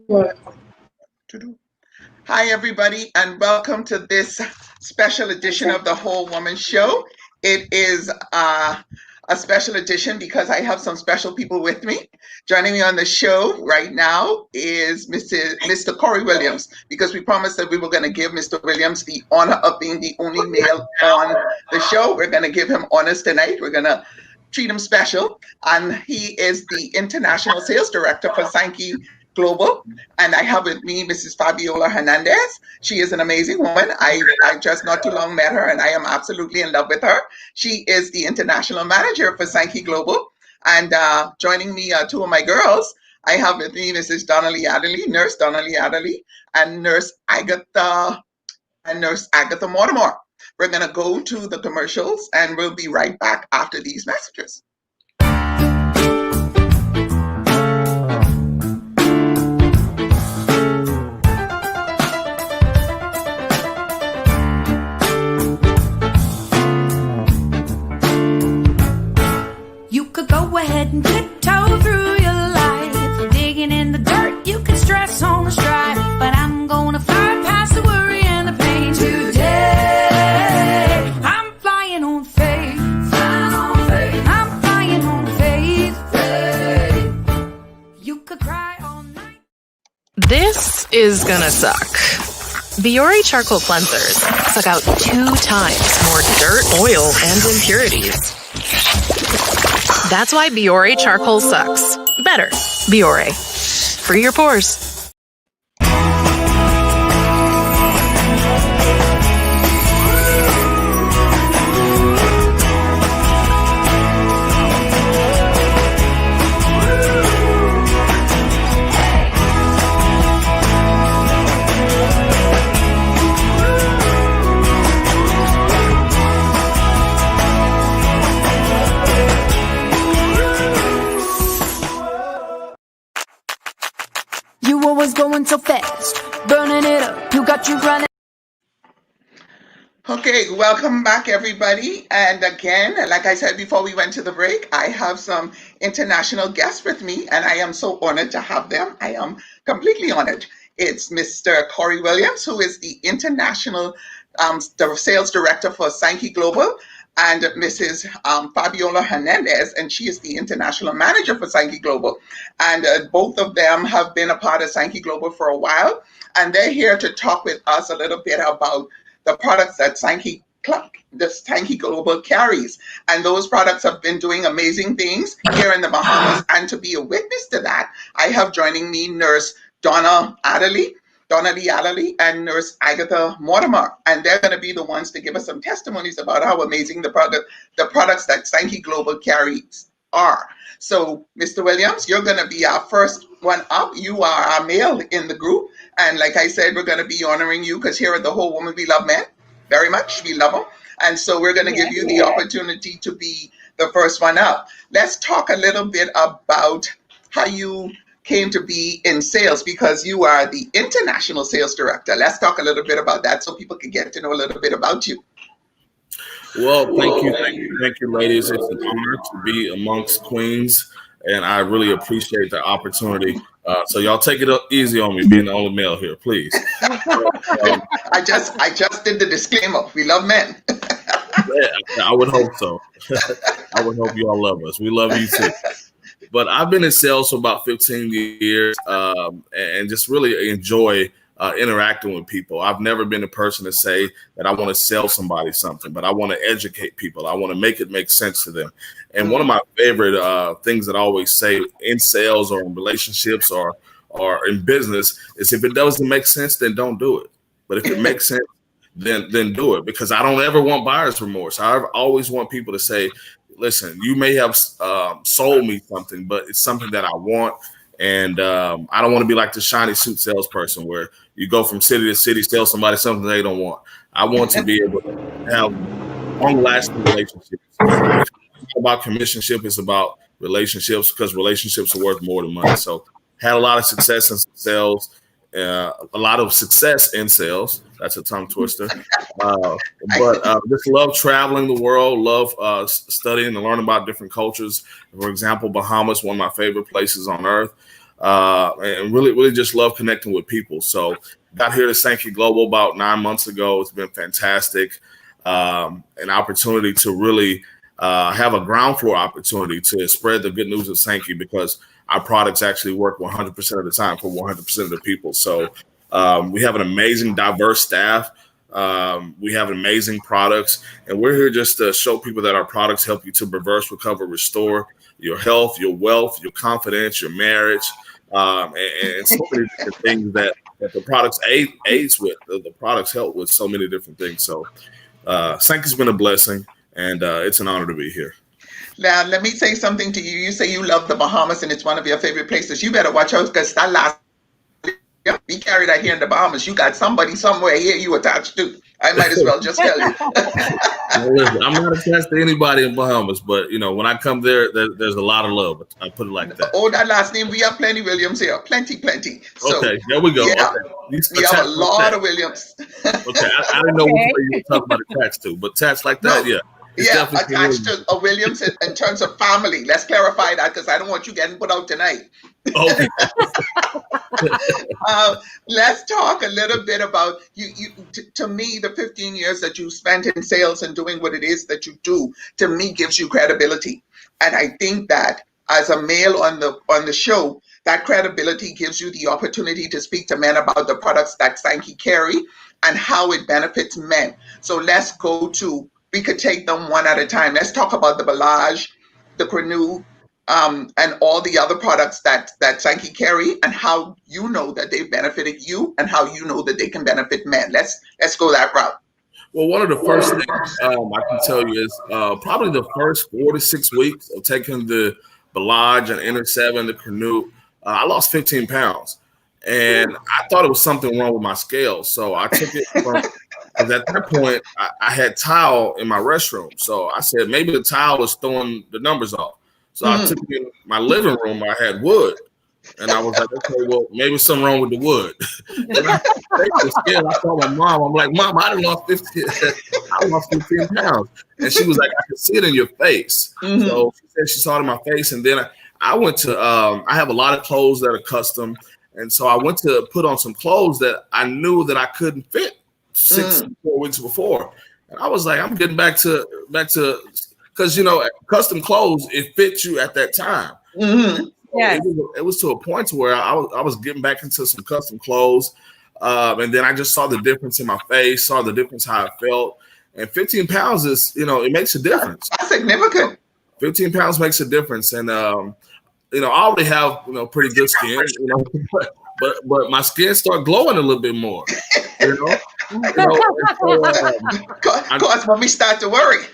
What to do? Hi, everybody, and welcome to this special edition of the Whole Woman Show. It is a special edition because I have some special people with me. Joining me on the show right now is Mr. Corey Williams, because we promised that we were going to give Mr. Williams the honor of being the only male on the show. We're going to give him honors tonight. We're going to treat him special. And he is the International Sales Director for Sanki Global. And I have with me Mrs. Fabiola Hernandez. She is an amazing woman. I just not too long met her, and I am absolutely in love with her. She is the international manager for Sanki Global. And joining me, two of my girls, I have with me Mrs. Donnalee Adderley, Nurse Donnalee Adderley, and Nurse Agatha Mortimer. We're going to go to the commercials, and we'll be right back after these messages. You could go ahead and tiptoe through your life, digging in the dirt, you can stress on the strife, but I'm gonna fly past the worry and the pain today. I'm flying on faith, I'm flying on faith. You could cry all night. This is gonna suck. Biore charcoal cleansers suck out 2 times more dirt, oil, and impurities. That's why Biore charcoal sucks. Better. Biore. Free your pores. You always going so fast, burning it up, you got you running. Okay, welcome back, everybody. And again, like I said before we went to the break, I have some international guests with me, and I am so honored to have them. I am completely honored. It's Mr. Corey Williams, who is the international the sales director for Sanki Global, and Mrs. Fabiola Hernandez, and she is the international manager for Sanki Global. And both of them have been a part of Sanki Global for a while, and they're here to talk with us a little bit about the products that Sanki Global carries. And those products have been doing amazing things here in the Bahamas. And to be a witness to that, I have joining me Nurse Donnalee Adderley, and Nurse Agatha Mortimer, and they're going to be the ones to give us some testimonies about how amazing the products that Sanki Global carries are. So, Mr. Williams, you're going to be our first one up. You are our male in the group, and like I said, we're going to be honoring you because here at the Whole Woman, we love men very much. We love them, and so we're going to give you the opportunity to be the first one up. Let's talk a little bit about how you came to be in sales, because you are the international sales director. Let's talk a little bit about that so people can get to know a little bit about you. Well, thank you, ladies. It's an honor to be amongst queens, and I really appreciate the opportunity. So y'all take it easy on me, being the only male here, please. I just did the disclaimer. We love men. Yeah, I would hope so. I would hope you all love us. We love you too. But I've been in sales for about 15 years and just really enjoy interacting with people. I've never been a person to say that I want to sell somebody something, but I want to educate people. I want to make it make sense to them. And one of my favorite things that I always say in sales or in relationships or in business is, if it doesn't make sense, then don't do it. But if it makes sense, then do it, because I don't ever want buyer's remorse. I always want people to say, listen, you may have sold me something, but it's something that I want. And I don't want to be like the shiny suit salesperson where you go from city to city, sell somebody something they don't want. I want to be able to have long-lasting relationships. It's not about commissionship, it's about relationships, because relationships are worth more than money. So had a lot of success in sales, That's a tongue twister. But just love traveling the world, love studying and learning about different cultures. For example, Bahamas, one of my favorite places on earth. and really just love connecting with people. So got here to Sanki Global about 9 months ago. It's been fantastic. An opportunity to really have a ground floor opportunity to spread the good news of Sanki, because our products actually work 100% of the time for 100% of the people. So we have an amazing, diverse staff. We have amazing products, and we're here just to show people that our products help you to reverse, recover, restore your health, your wealth, your confidence, your marriage, and so many different things that the products aids with. The products help with so many different things. So Sanki's been a blessing, and it's an honor to be here. Now, let me say something to you. You say you love the Bahamas and it's one of your favorite places. You better watch out, because that last we carried out here in the Bahamas. You got somebody somewhere here you attached to. I might as well just tell you. Well, listen, I'm not attached to anybody in Bahamas, but when I come there's a lot of love. I put it like that. Oh, that last name, we have plenty Williams here. Plenty. So, okay, there we go. Yeah, okay. We have a lot of Williams. Okay, I didn't know which way you were talking about attached to, but attached like that, No. yeah. Yeah, attached to a Williams in terms of family. Let's clarify that, because I don't want you getting put out tonight. Okay. Let's talk a little bit about you. To me, the 15 years that you spent in sales and doing what it is that you do, to me, gives you credibility. And I think that as a male on the show, that credibility gives you the opportunity to speak to men about the products that Sanki carry and how it benefits men. So let's go to. We could take them one at a time. Let's talk about the Balage, the Canoe, and all the other products that Sanki carry, and how you know that they've benefited you, and how you know that they can benefit men. Let's go that route. Well, one of the first things I can tell you is probably the first 4 to 6 weeks of taking the Balage and Inner 7, the Canoe, I lost 15 pounds. And I thought it was something wrong with my scale. So I took it from... Because at that point, I had tile in my restroom. So I said, maybe the tile was throwing the numbers off. So I took it in my living room. I had wood. And I was like, okay, well, maybe something wrong with the wood. And I told my mom, I'm like, Mom, I lost 15 pounds. And she was like, I can see it in your face. So she said she saw it in my face. And then I went to, I have a lot of clothes that are custom. And so I went to put on some clothes that I knew that I couldn't fit 4 weeks before. And I was like, I'm getting back to because custom clothes, it fits you at that time. Yeah. It was to a point to where I was getting back into some custom clothes. And then I just saw the difference in my face, saw the difference how I felt. And 15 pounds is, it makes a difference. That's significant. 15 pounds makes a difference. And I already have, pretty good skin, but my skin started glowing a little bit more, Cause when we start to worry.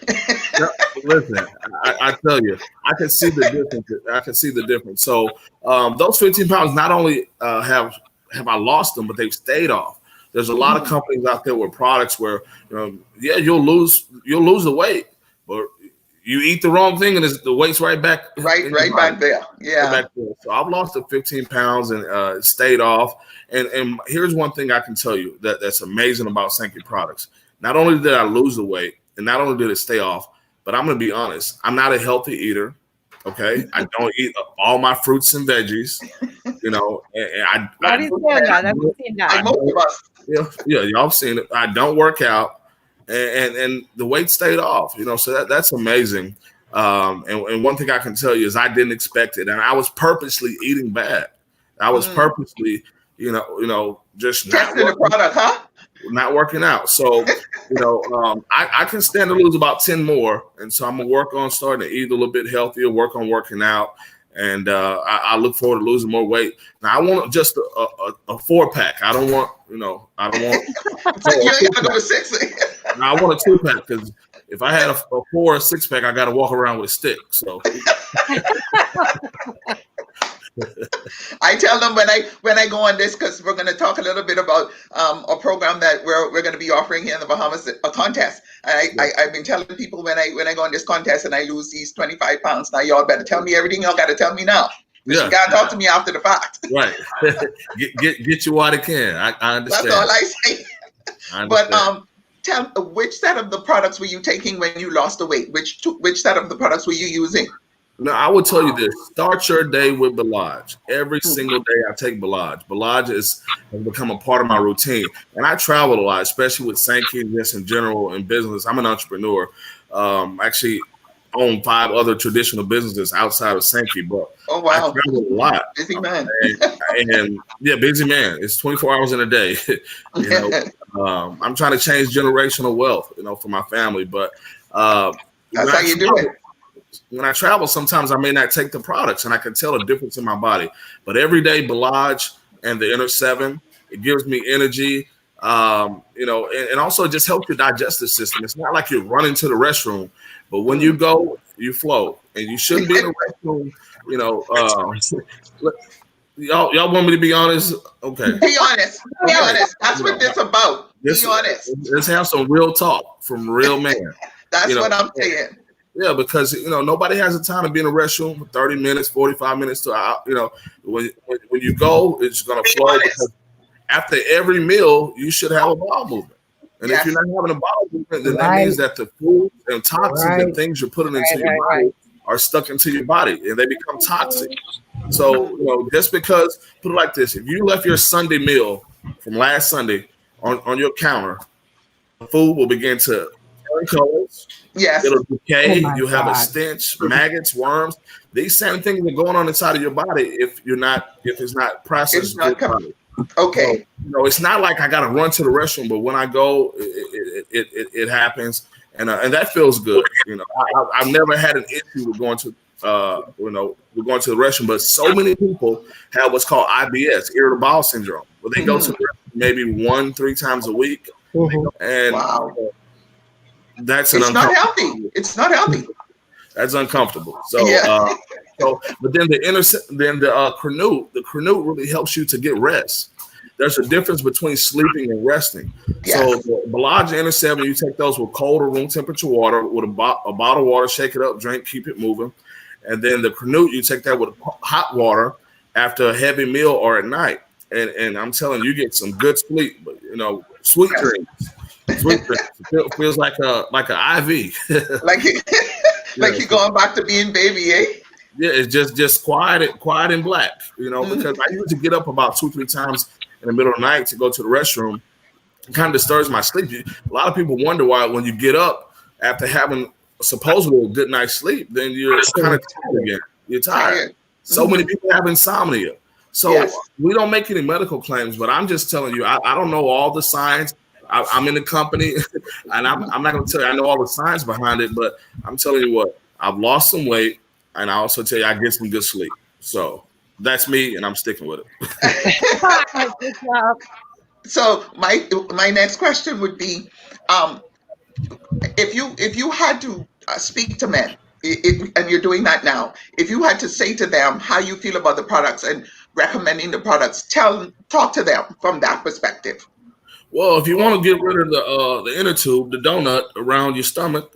Listen, I tell you, I can see the difference. So those 15 pounds, not only have I lost them, but they've stayed off. There's a lot of companies out there with products where, you'll lose the weight, but you eat the wrong thing and the weight's right back. Right back there. Yeah. Back there. So I've lost the 15 pounds and it stayed off. And here's one thing I can tell you that's amazing about Sanki products. Not only did I lose the weight, and not only did it stay off, but I'm going to be honest, I'm not a healthy eater. Okay. I don't eat all my fruits and veggies, and y'all have seen it. I don't work out. And the weight stayed off, so that's amazing. And one thing I can tell you is I didn't expect it. And I was purposely eating bad. I was purposely, just testing the product, not working out. So, I can stand to lose about 10 more. And so I'm going to work on starting to eat a little bit healthier, work on working out. And I look forward to losing more weight. Now I want just a 4-pack. I don't want. So you ain't gonna go to 6. Now I want a 2-pack because if I had a 4 or 6-pack, I got to walk around with a stick. So I tell them when I go on this, because we're going to talk a little bit about a program that we're going to be offering here in the Bahamas, a contest. And I've been telling people when I go on this contest and I lose these 25 pounds, now y'all better tell me everything y'all got to tell me now. Yeah. You got to talk to me after the fact. Right. get you what I can. I understand. That's all I say. But tell which set of the products were you taking when you lost the weight? Which set of the products were you using? Now, I would tell you this: start your day with Belage. Every single day, I take Belage. Belage has become a part of my routine, and I travel a lot, especially with Sanki and just in general in business. I'm an entrepreneur. Actually, own 5 other traditional businesses outside of Sanki, but Oh I wow, travel a lot. busy man. And yeah, busy man. It's 24 hours in a day. you know, I'm trying to change generational wealth, for my family, but That's how you do it. when I travel, sometimes I may not take the products and I can tell a difference in my body. But every day, Belage and the Inner 7, it gives me energy, and also it just helps your digestive system. It's not like you're running to the restroom, but when you go, you flow. And you shouldn't be in the restroom, y'all want me to be honest? Okay. Be honest. Be honest. That's what this about. Be honest. Let's have some real talk from real man. That's what I'm saying. Yeah, because nobody has the time to be in the restroom for 30 minutes, 45 minutes to when you go, it's gonna flow. Because after every meal, you should have a bowel movement. And if you're not having a bowel movement, then that means that the food and toxins and things you're putting into your body are stuck into your body and they become toxic. So, just because, put it like this, if you left your Sunday meal from last Sunday on your counter, the food will begin to turn colors. Yes. It'll decay. You have a stench, maggots, worms. These same things are going on inside of your body if it's not processed. Okay. So, it's not like I got to run to the restroom, but when I go, it happens, and that feels good. I've never had an issue with going to we're going to the restroom, but so many people have what's called IBS, irritable bowel syndrome, where they go to the restroom maybe 1-3 times a week, and it's not healthy. It's not healthy. That's uncomfortable. So, but then the Crenute really helps you to get rest. There's a difference between sleeping and resting. Yes. So the Belage Inner 7, you take those with cold or room temperature water with a bottle of water, shake it up, drink, keep it moving. And then the Crenute, you take that with hot water after a heavy meal or at night. And I'm telling you, get some good sleep. But, sweet dreams. Sweet dreams. It feels like an IV. like you're going back to being baby, eh? Yeah, it's just quiet and black, because I used to get up about 2-3 times in the middle of the night to go to the restroom. It kind of disturbs my sleep. A lot of people wonder why when you get up after having supposedly a good night's sleep, then you're kind of tired again. You're tired. So many people have insomnia. So we don't make any medical claims, but I'm just telling you, I don't know all the science. I'm in the company, and I'm not going to tell you I know all the science behind it, but I'm telling you what, I've lost some weight, and I also tell you I get some good sleep. So that's me, and I'm sticking with it. Good job. So my next question would be, if you had to speak to men, and you're doing that now, if you had to say to them how you feel about the products and recommending the products, talk to them from that perspective. Well, if you want to get rid of the inner tube, the donut around your stomach,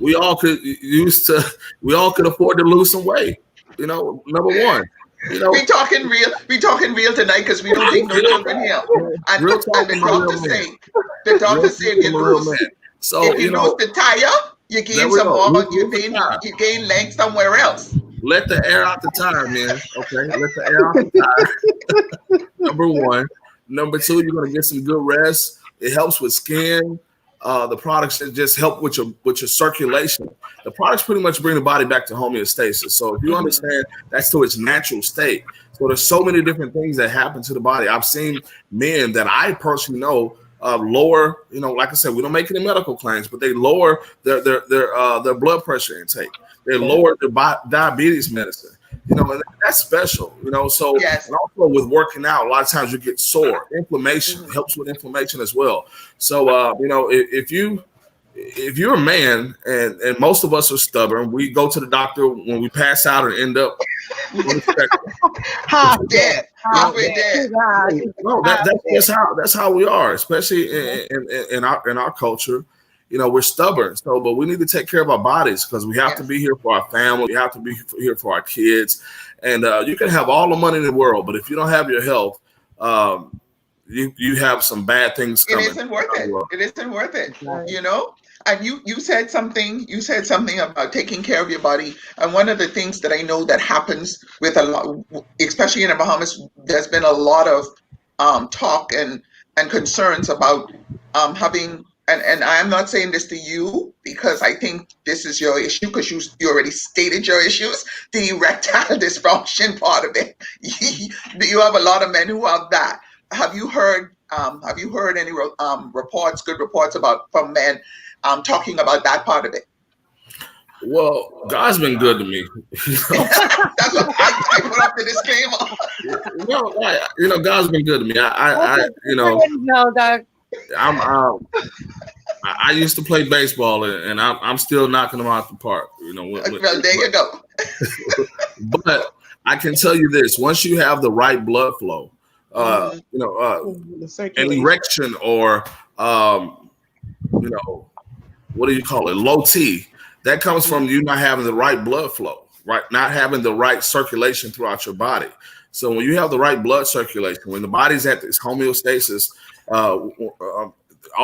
we all could afford to lose some weight. Number one. We talking real tonight because we don't take no children here. And the doctor say if you lose the tire, you gain some more. You gain length somewhere else. Let the air out the tire, man. Okay, let the air out the tire. Number one. Number two, you're gonna get some good rest. It helps with skin. The products that just help with your circulation. The products pretty much bring the body back to homeostasis. So if you understand, that's to its natural state. So there's so many different things that happen to the body. I've seen men that I personally know lower. Like I said, we don't make any medical claims, but they lower their blood pressure intake. They lower their diabetes medicine. And that's special. So and also with working out, a lot of times you get sore. Inflammation helps with inflammation as well. So if you're a man, and most of us are stubborn, we go to the doctor when we pass out and end up dead. No, that's how we are, especially in our culture. We're stubborn. So, but we need to take care of our bodies because we have to be here for our family. We have to be here for our kids. And you can have all the money in the world, but if you don't have your health, you have some bad things coming. It isn't worth it. It isn't worth it. And you said something. You said something about taking care of your body. And one of the things that I know that happens with a lot, especially in the Bahamas, there's been a lot of talk and concerns about having. And I'm not saying this to you because I think this is your issue because you already stated your issues, the erectile dysfunction part of it. You have a lot of men who have that. Have you heard any reports, good reports about from men talking about that part of it? Well, God's been good to me. That's what I put up the disclaimer. God's been good to me. I used to play baseball, and I'm still knocking them out the park. Well, there you go. But I can tell you this: once you have the right blood flow, an erection or what do you call it, low T, that comes from you not having the right blood flow, right? Not having the right circulation throughout your body. So when you have the right blood circulation, when the body's at this homeostasis, all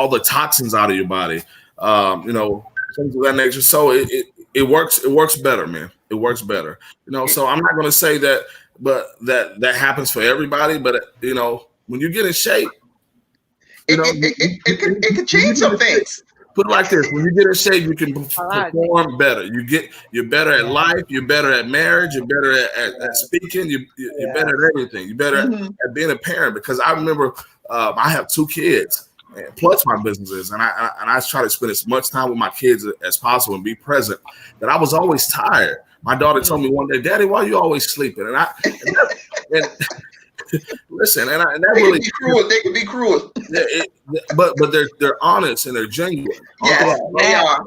the toxins out of your body, things of that nature. So it works better, man. It works better. So I'm not going to say that, but that happens for everybody. But when you get in shape, it could change some things. Put it like this: when you get in shape, you can perform better. You're better at life. You're better at marriage. You're better at speaking. You're better at everything. You're better at being a parent. Because I remember I have 2 kids, plus my businesses, and I try to spend as much time with my kids as possible and be present. That I was always tired. My daughter told me one day, "Daddy, why are you always sleeping?" And listen, and that they really can be cruel. They can be cruel. But they're honest and they're genuine. Yes, they are.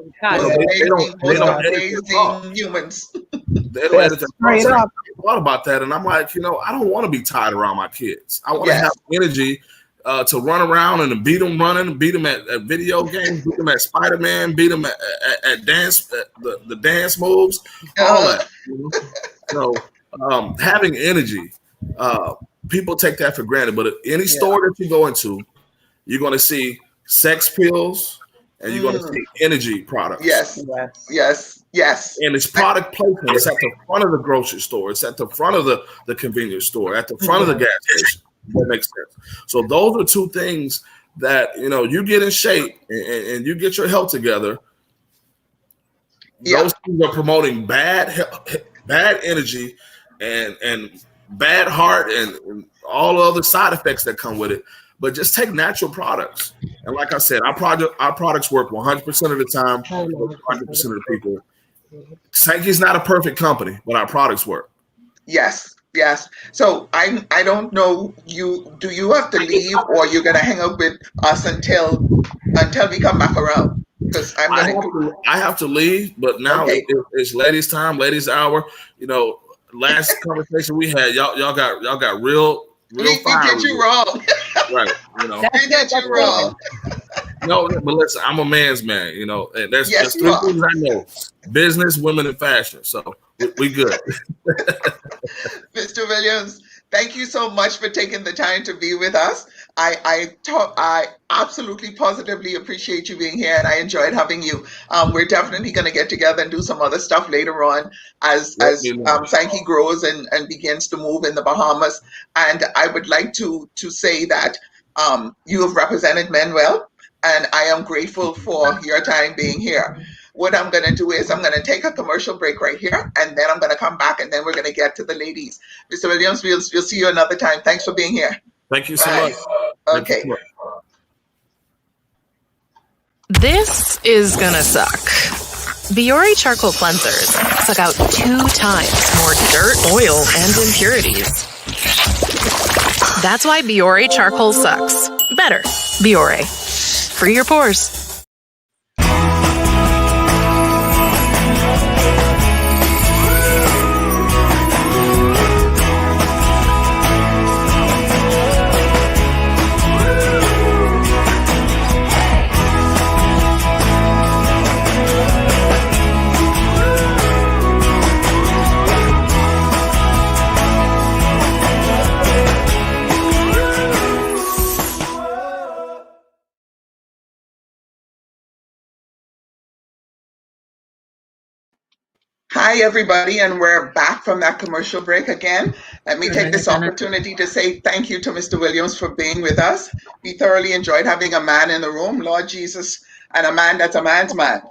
They don't amazing humans. They don't edit their thoughts. I thought about that, and I'm like, I don't want to be tied around my kids. I want to have energy to run around and beat them running, beat them at video games, beat them at Spider-Man, beat them at dance, the dance moves, all that. So having energy. People take that for granted, but any store that you go into, you're going to see sex pills and you're going to see energy products. Yes. And it's product placement. It's at the front of the grocery store. It's at the front of the convenience store, at the front of the gas station. That makes sense. So those are 2 things that, you get in shape and you get your health together. Those things are promoting bad energy and bad heart and all other side effects that come with it. But just take natural products. And like I said, our products work 100% of the time, 100% of the people. Sanki's not a perfect company, but our products work. Yes. So I don't know, do you have to leave or you're going to hang out with us until we come back around? Because I have to leave, but now it's ladies' time, ladies' hour. Last conversation we had, y'all got real we did you wrong. Right. We did you wrong. No, but listen, I'm a man's man, and there's 3 things I know: business, women, and fashion. So we good. Mr. Williams, thank you so much for taking the time to be with us. I absolutely positively appreciate you being here, and I enjoyed having you. We're definitely going to get together and do some other stuff later on as Sanki grows and begins to move in the Bahamas. And I would like to say that you have represented men well, and I am grateful for your time being here. What I'm going to do is I'm going to take a commercial break right here, and then I'm going to come back, and then we're going to get to the ladies. Mr. Williams, we'll see you another time. Thanks for being here. Thank you so much. Okay. This is gonna suck. Biore charcoal cleansers suck out 2 times more dirt, oil, and impurities. That's why Biore charcoal sucks. Better. Biore. Free your pores. Hi, everybody, and we're back from that commercial break again. Let me take this opportunity to say thank you to Mr. Williams for being with us. We thoroughly enjoyed having a man in the room, Lord Jesus, and a man that's a man's man.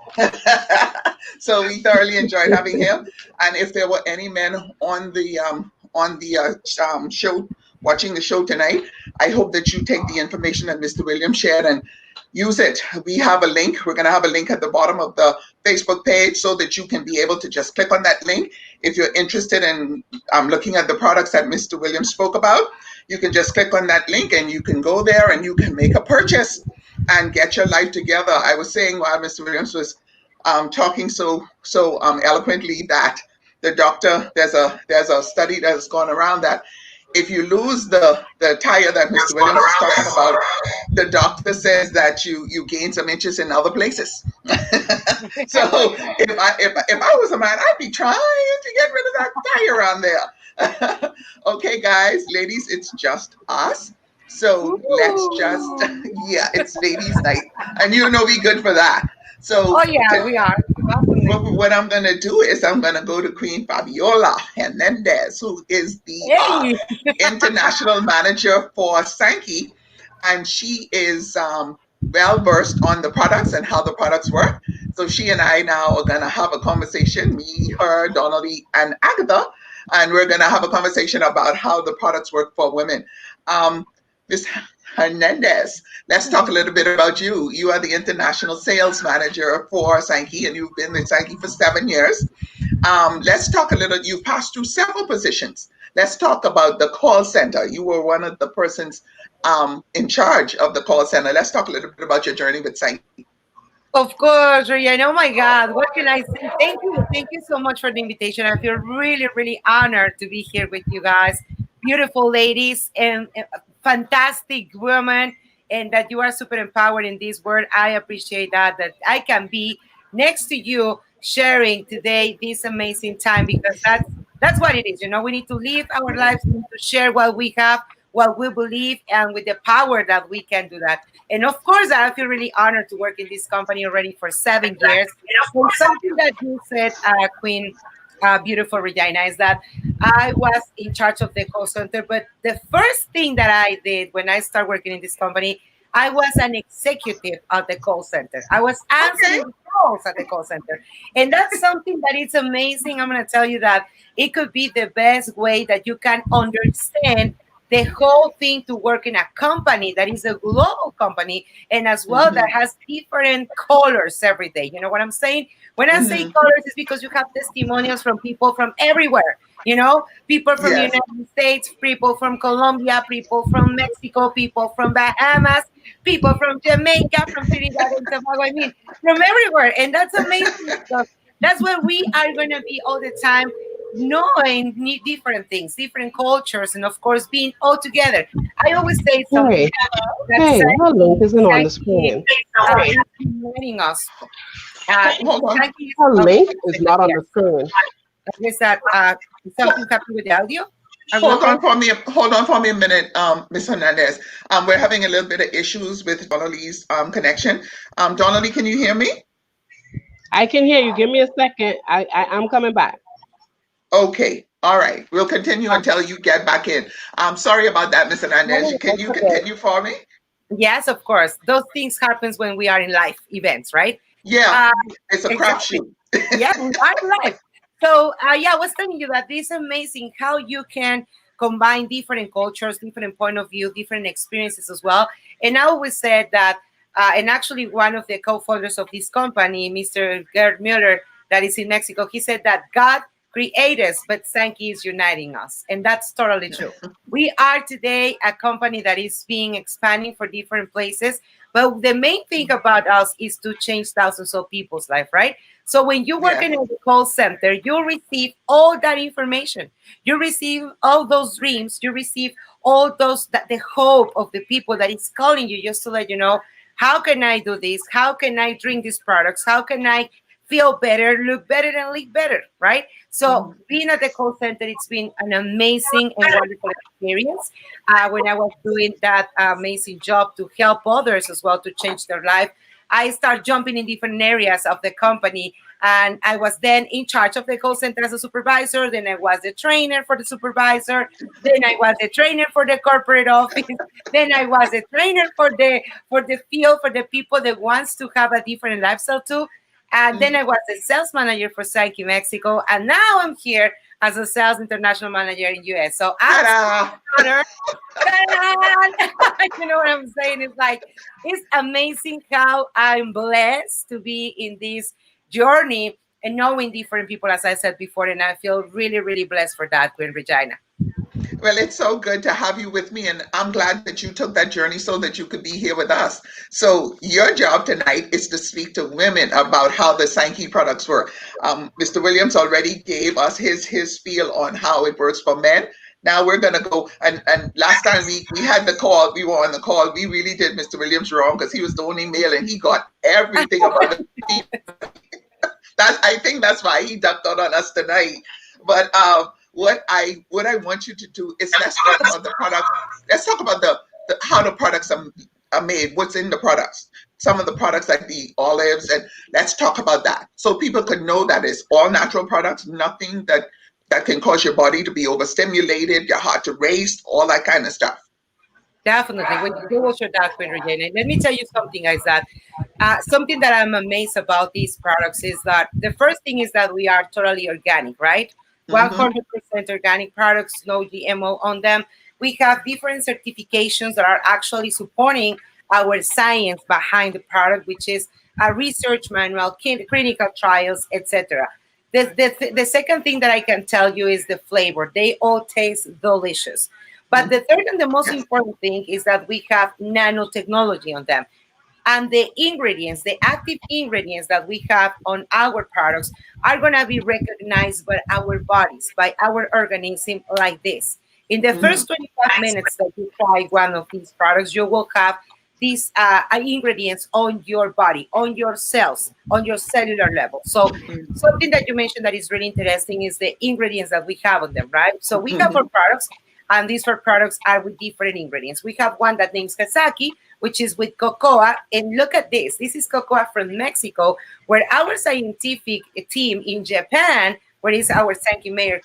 So we thoroughly enjoyed having him. And if there were any men on the show, watching the show tonight, I hope that you take the information that Mr. Williams shared and use it. We have a link. We're going to have a link at the bottom of the Facebook page so that you can be able to just click on that link. If you're interested in looking at the products that Mr. Williams spoke about, you can just click on that link and you can go there and you can make a purchase and get your life together. I was saying while Mr. Williams was talking so eloquently that the doctor, there's a study that has gone around that if you lose the tire that Mr. Williams is talking about, the doctor says that you gain some inches in other places. So if I was a man, I'd be trying to get rid of that tire on there. Okay, guys, ladies, it's just us. So let's just, it's ladies' night. And you know we good for that. So we are. What I'm going to do is I'm going to go to Queen Fabiola Hernandez, who is the international manager for Sanki. And she is well-versed on the products and how the products work. So she and I now are going to have a conversation, me, her, Donnalee, and Agatha. And we're going to have a conversation about how the products work for women. Ms. Hernandez, let's talk a little bit about you. You are the international sales manager for Sanki, and you've been with Sanki for 7 years. Let's talk a little, you've passed through several positions. Let's talk about the call center. You were one of the persons in charge of the call center. Let's talk a little bit about your journey with Sanki. Of course, Ryan. Oh my God, what can I say? Thank you so much for the invitation. I feel really, really honored to be here with you guys. Beautiful ladies and fantastic women, and that you are super empowered in this world. I appreciate that I can be next to you sharing today this amazing time, because that's what it is. You know, we need to live our lives, we need to share what we have, what we believe, and with the power that we can do that. And of course, I feel really honored to work in this company already for 7 years. So something that you said, Queen, beautiful Regina, is that I was in charge of the call center. But the first thing that I did when I started working in this company, I was an executive at the call center. I was answering calls at the call center. And that's something that is amazing. I'm going to tell you that it could be the best way that you can understand the whole thing to work in a company that is a global company, and as well that has different colors every day. You know what I'm saying? When I say colors, it's because you have testimonials from people from everywhere. You know, people from the United States, people from Colombia, people from Mexico, people from Bahamas, people from Jamaica, from Trinidad and Tobago. I mean, from everywhere. And that's amazing. So that's where we are going to be all the time, knowing different things, different cultures, and of course being all together. I always say something. Her link isn't on the screen. Joining us. Hold on. Her link is not on the screen. Is that something happened with the audio? Hold on for me a minute, Ms. Hernandez. We're having a little bit of issues with Donnalee's connection. Donnalee, can you hear me? I can hear you. Give me a second. I'm coming back. Okay. All right. We'll continue until you get back in. I'm sorry about that, Ms. Hernandez. Can you continue for me? Yes, of course. Those things happen when we are in live events, right? Yeah. It's a crapshoot. Yeah, we are in live. So, I was telling you that it's amazing how you can combine different cultures, different point of view, different experiences as well. And I always said that, and actually one of the co-founders of this company, Mr. Gerd Mueller, that is in Mexico, he said that God created us, but Sanki is uniting us. And that's totally true. We are today a company that is being expanding for different places. But the main thing about us is to change thousands of people's life, right? So when you work in a call center, you receive all that information. You receive all those dreams. You receive all those, the hope of the people that is calling you just to let you know, how can I do this? How can I drink these products? How can I feel better, look better, and live better, right? So being at the call center, it's been an amazing and wonderful experience. When I was doing that amazing job to help others as well to change their life, I started jumping in different areas of the company. And I was then in charge of the call center as a supervisor. Then I was the trainer for the supervisor. Then I was the trainer for the corporate office. Then I was a trainer for the field, for the people that wants to have a different lifestyle too. And then I was the sales manager for Sanki Mexico. And now I'm here as a sales international manager in US. So I'm honored. You know what I'm saying? It's like, it's amazing how I'm blessed to be in this journey and knowing different people, as I said before. And I feel really, really blessed for that, Queen Regina. Well, it's so good to have you with me, and I'm glad that you took that journey so that you could be here with us. So your job tonight is to speak to women about how the Sanki products work. Mr. Williams already gave us his spiel on how it works for men. Now we're going to go, and last time we had the call, we were on the call, we really did Mr. Williams wrong because he was the only male and he got everything about it. I think that's why he ducked out on us tonight. But what I want you to do is let's talk about the product. Let's talk about the how the products are made. What's in the products? Some of the products like the olives, and let's talk about that so people can know that it's all natural products. Nothing that can cause your body to be overstimulated, your heart to race, all that kind of stuff. Definitely. When you go with your doctor, Regina, let me tell you something, guys, that something that I'm amazed about these products is that the first thing is that we are totally organic, right? 100% organic products, no GMO on them. We have different certifications that are actually supporting our science behind the product, which is a research manual, clinical trials, etc. The second thing that I can tell you is the flavor. They all taste delicious. But the third and the most important thing is that we have nanotechnology on them. And the ingredients, the active ingredients that we have on our products are going to be recognized by our bodies, by our organism like this. In the first 25 minutes that you try one of these products, you will have these ingredients on your body, on your cells, on your cellular level. So something that you mentioned that is really interesting is the ingredients that we have on them, right? So we have our products, and these four products are with different ingredients. We have one that names Kazaki, which is with cocoa. And look at this. This is cocoa from Mexico, where our scientific team in Japan, where is our Sanki Mayer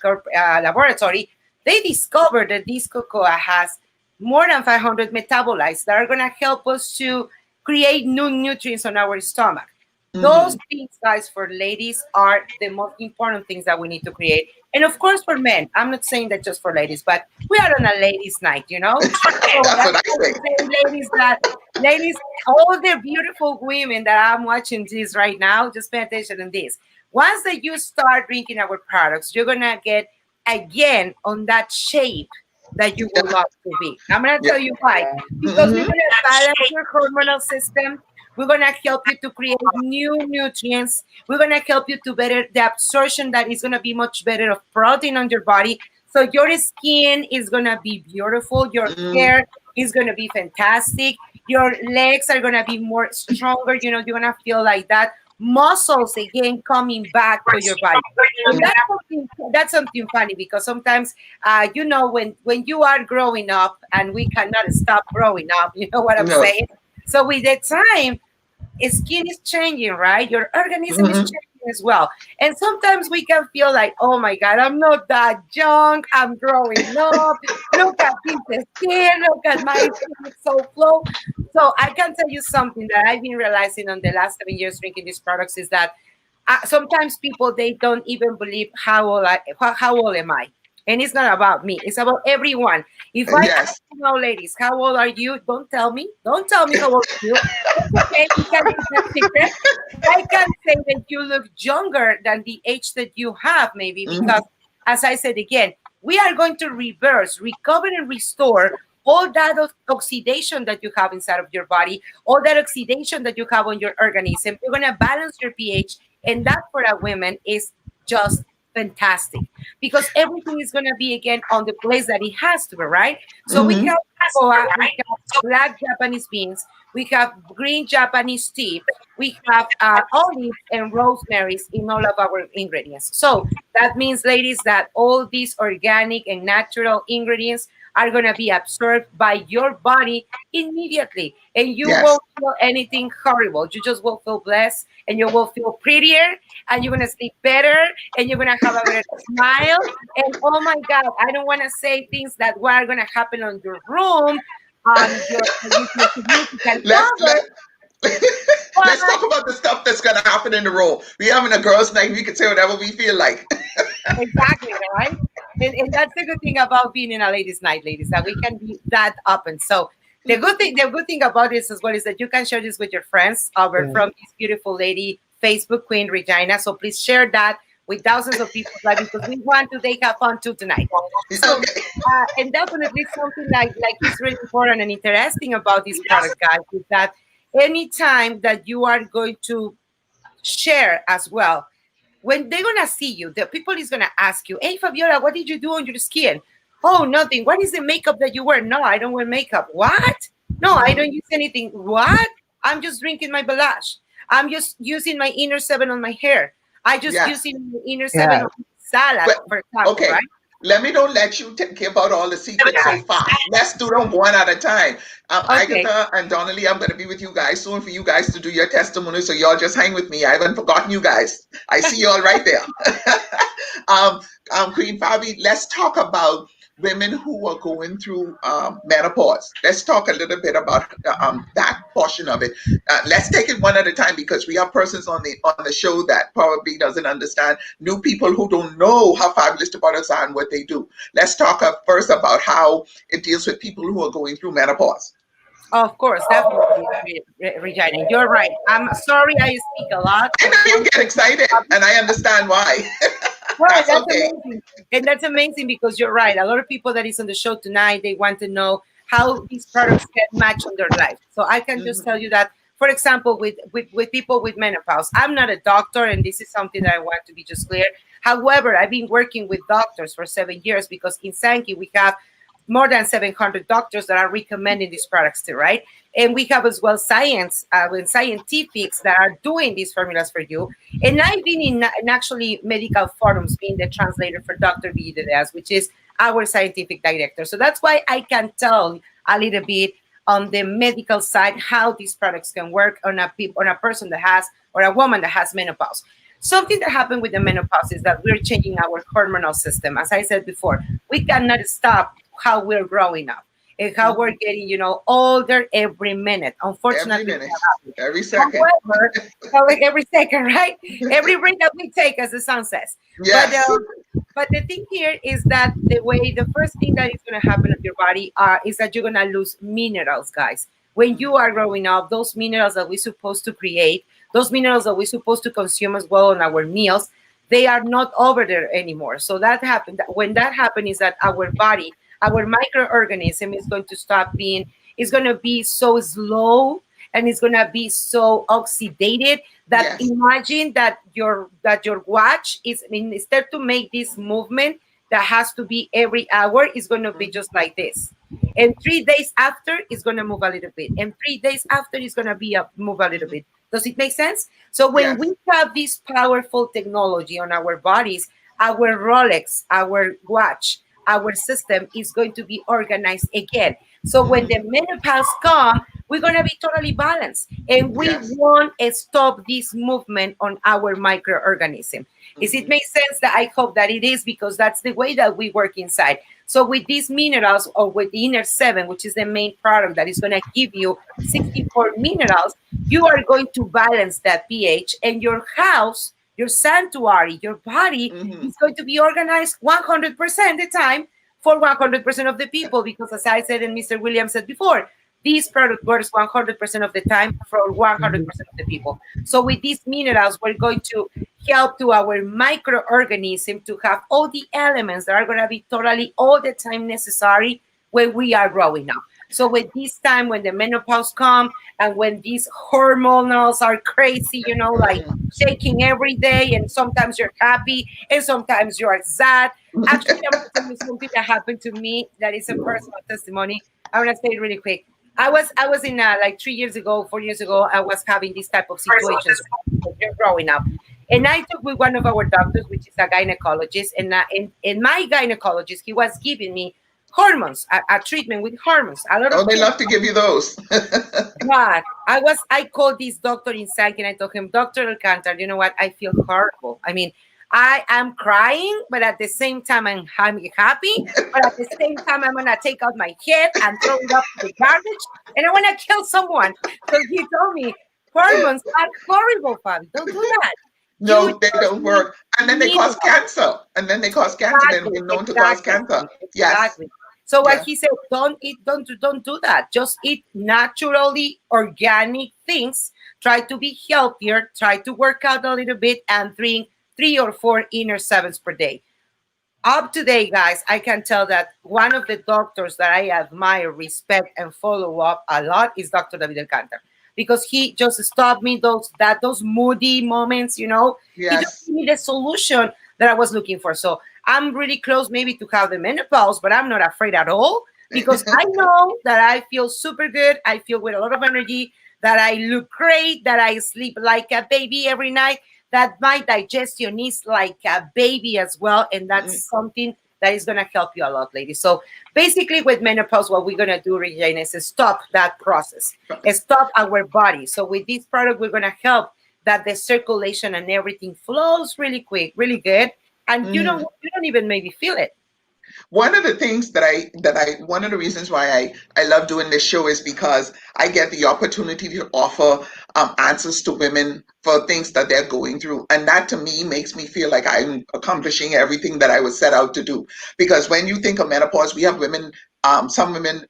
laboratory, they discovered that this cocoa has more than 500 metabolites that are going to help us to create new nutrients on our stomach. Those things, guys, for ladies are the most important things that we need to create. And of course, for men, I'm not saying that just for ladies, but we are on a ladies' night, you know? So that's what I say. Ladies, all the beautiful women that I'm watching this right now, just pay attention to this. Once that you start drinking our products, you're going to get again on that shape that you would love to be. I'm going to tell you why. Because we're going to balance your hormonal system. We're going to help you to create new nutrients. We're going to help you to better the absorption that is going to be much better of protein on your body. So your skin is going to be beautiful. Your hair is going to be fantastic. Your legs are going to be more stronger. You know, you're going to feel like that. Muscles again coming back to your body. And that's something funny because sometimes, you know, when you are growing up and we cannot stop growing up, you know what I'm saying? So with the time, skin is changing, right? Your organism is changing as well. And sometimes we can feel like, oh my God, I'm not that young. I'm growing up. Look at this skin. Look at my skin. It's so flow. So I can tell you something that I've been realizing on the last 7 years drinking these products is that sometimes people, they don't even believe how old am I? And it's not about me. It's about everyone. If I ask you now, ladies, how old are you? Don't tell me. Don't tell me how old are you. Okay, you can keep that secret. I can say that you look younger than the age that you have, maybe, because, as I said again, we are going to reverse, recover, and restore all that oxidation that you have inside of your body, all that oxidation that you have on your organism. We're going to balance your pH, and that for a woman is just fantastic because everything is going to be again on the place that it has to be, right? So we have cocoa, we have black Japanese beans, we have green Japanese tea, we have olives and rosemaries in all of our ingredients. So that means, ladies, that all these organic and natural ingredients are going to be absorbed by your body immediately. And you Yes. won't feel anything horrible. You just will feel blessed, and you will feel prettier, and you're going to sleep better, and you're going to have a better smile. And oh my God, I don't want to say things that what are going to happen on your room, with your significant let's other. let let's talk about the stuff that's gonna happen in the role. We having a girls' night. We can say whatever we feel like. Exactly, right? And that's the good thing about being in a ladies' night, ladies, that we can be that open. So the good thing about this as well is that you can share this with your friends over from this beautiful lady, Facebook Queen Regina. So please share that with thousands of people, like, because we want to take have fun too tonight. So Okay. and definitely something like is really important and interesting about this product, guys, is that anytime that you are going to share as well, when they're gonna see you, the people is gonna ask you, "Hey, Fabiola, what did you do on your skin?" "Oh, nothing." "What is the makeup that you wear?" "No, I don't wear makeup." "What?" "No, I don't use anything." "What?" "I'm just drinking my blush. I'm just using my inner seven on my hair. I just Yes. using the inner seven Yeah. on salad, Well, for example, okay. right?" Don't let you give out all the secrets so fast. Let's do them one at a time. Okay. Agatha and Donnalee, I'm going to be with you guys soon for you guys to do your testimony. So y'all just hang with me. I haven't forgotten you guys. I see y'all right there. um, Queen Fabi, let's talk about women who are going through menopause. Let's talk a little bit about that portion of it. Let's take it one at a time because we have persons on the show that probably doesn't understand. New people who don't know how fabulous the products are and what they do. Let's talk first about how it deals with people who are going through menopause. Of course, definitely, Regina. You're right. I'm sorry I speak a lot. I know you get excited, and I understand why. Well, That's that's okay. amazing. And that's amazing because you're right. A lot of people that is on the show tonight, they want to know how these products can match on their life. So I can just tell you that, for example, with people with menopause, I'm not a doctor, and this is something that I want to be just clear. However, I've been working with doctors for 7 years because in Sanki, we have more than 700 doctors that are recommending these products to, right? And we have as well science and scientifics that are doing these formulas for you. And I've been in actually medical forums being the translator for Dr. Videas, which is our scientific director. So that's why I can tell a little bit on the medical side how these products can work on a person that has, or a woman that has menopause. Something that happened with the menopause is that we're changing our hormonal system. As I said before, we cannot stop how we're growing up and how we're getting, older every minute. Every Unfortunately, minute, every second. however, like every second, right? Every breath that we take, as the song says. Yes. But the thing here is that the first thing that is going to happen to your body is that you're going to lose minerals, guys. When you are growing up, those minerals that we're supposed to create, those minerals that we're supposed to consume as well on our meals, they are not over there anymore. So that happened. When that happens, is that our body, our microorganism is going to stop being, is going to be so slow, and it's going to be so oxidated that Yes. imagine that your watch is, I mean, instead to make this movement that has to be every hour, is going to be just like this. And 3 days after, it's going to move a little bit. And 3 days after, it's going to be move a little bit. Does it make sense? So when Yes. we have this powerful technology on our bodies, our Rolex, our watch, our system is going to be organized again. So when the menopause come, we're going to be totally balanced, and we Yes. won't stop this movement on our microorganism. Is it make sense? That I hope that it is, because that's the way that we work inside. So with these minerals, or with the inner seven, which is the main product that is going to give you 64 minerals, you are going to balance that pH, and your house, your sanctuary, your body is going to be organized 100% the time for 100% of the people. Because as I said and Mr. Williams said before, this product works 100% of the time for 100% of the people. So with these minerals, we're going to help to our microorganism to have all the elements that are going to be totally all the time necessary when we are growing up. So with this time, when the menopause come, and when these hormonals are crazy, like shaking every day, and sometimes you're happy and sometimes you're sad. Actually, I'm going to tell you something that happened to me that is a personal testimony. I want to say it really quick. I was in like 3 years ago, 4 years ago, I was having this type of situations when you're growing up. And I took with one of our doctors, which is a gynecologist, and my gynecologist, he was giving me hormones, a treatment with hormones. A lot Oh, of they love to give you those. God, I called this doctor in Sanki and I told him, Dr. Alcantara, you know what? I feel horrible. I mean, I am crying, but at the same time, I'm happy. But at the same time, I'm going to take out my head and throw it up in the garbage and I want to kill someone. So he told me, hormones are horrible, Fabi. Don't do that. You No, they just don't work. And then they need cause cancer. And then they cause cancer. They've exactly, been known to cause exactly, cancer. Yes. exactly. So what Yeah. he said, don't do that. Just eat naturally organic things. Try to be healthier. Try to work out a little bit and drink 3 or 4 inner sevens per day. Up to date, guys, I can tell that one of the doctors that I admire, respect, and follow up a lot is Dr. David Alcantara, because he just stopped me those moody moments. He just Yes. gave me the solution that I was looking for. So I'm really close, maybe to have the menopause, but I'm not afraid at all because I know that I feel super good. I feel with a lot of energy, that I look great, that I sleep like a baby every night, that my digestion is like a baby as well. And that's something that is going to help you a lot, ladies. So basically with menopause, what we're going to do, Regina, is stop that process, stop our body. So with this product, we're going to help that the circulation and everything flows really quick, really good. And you don't even maybe feel it. One of the things one of the reasons why I love doing this show is because I get the opportunity to offer answers to women for things that they're going through. And that to me makes me feel like I'm accomplishing everything that I was set out to do. Because when you think of menopause, we have women, some women,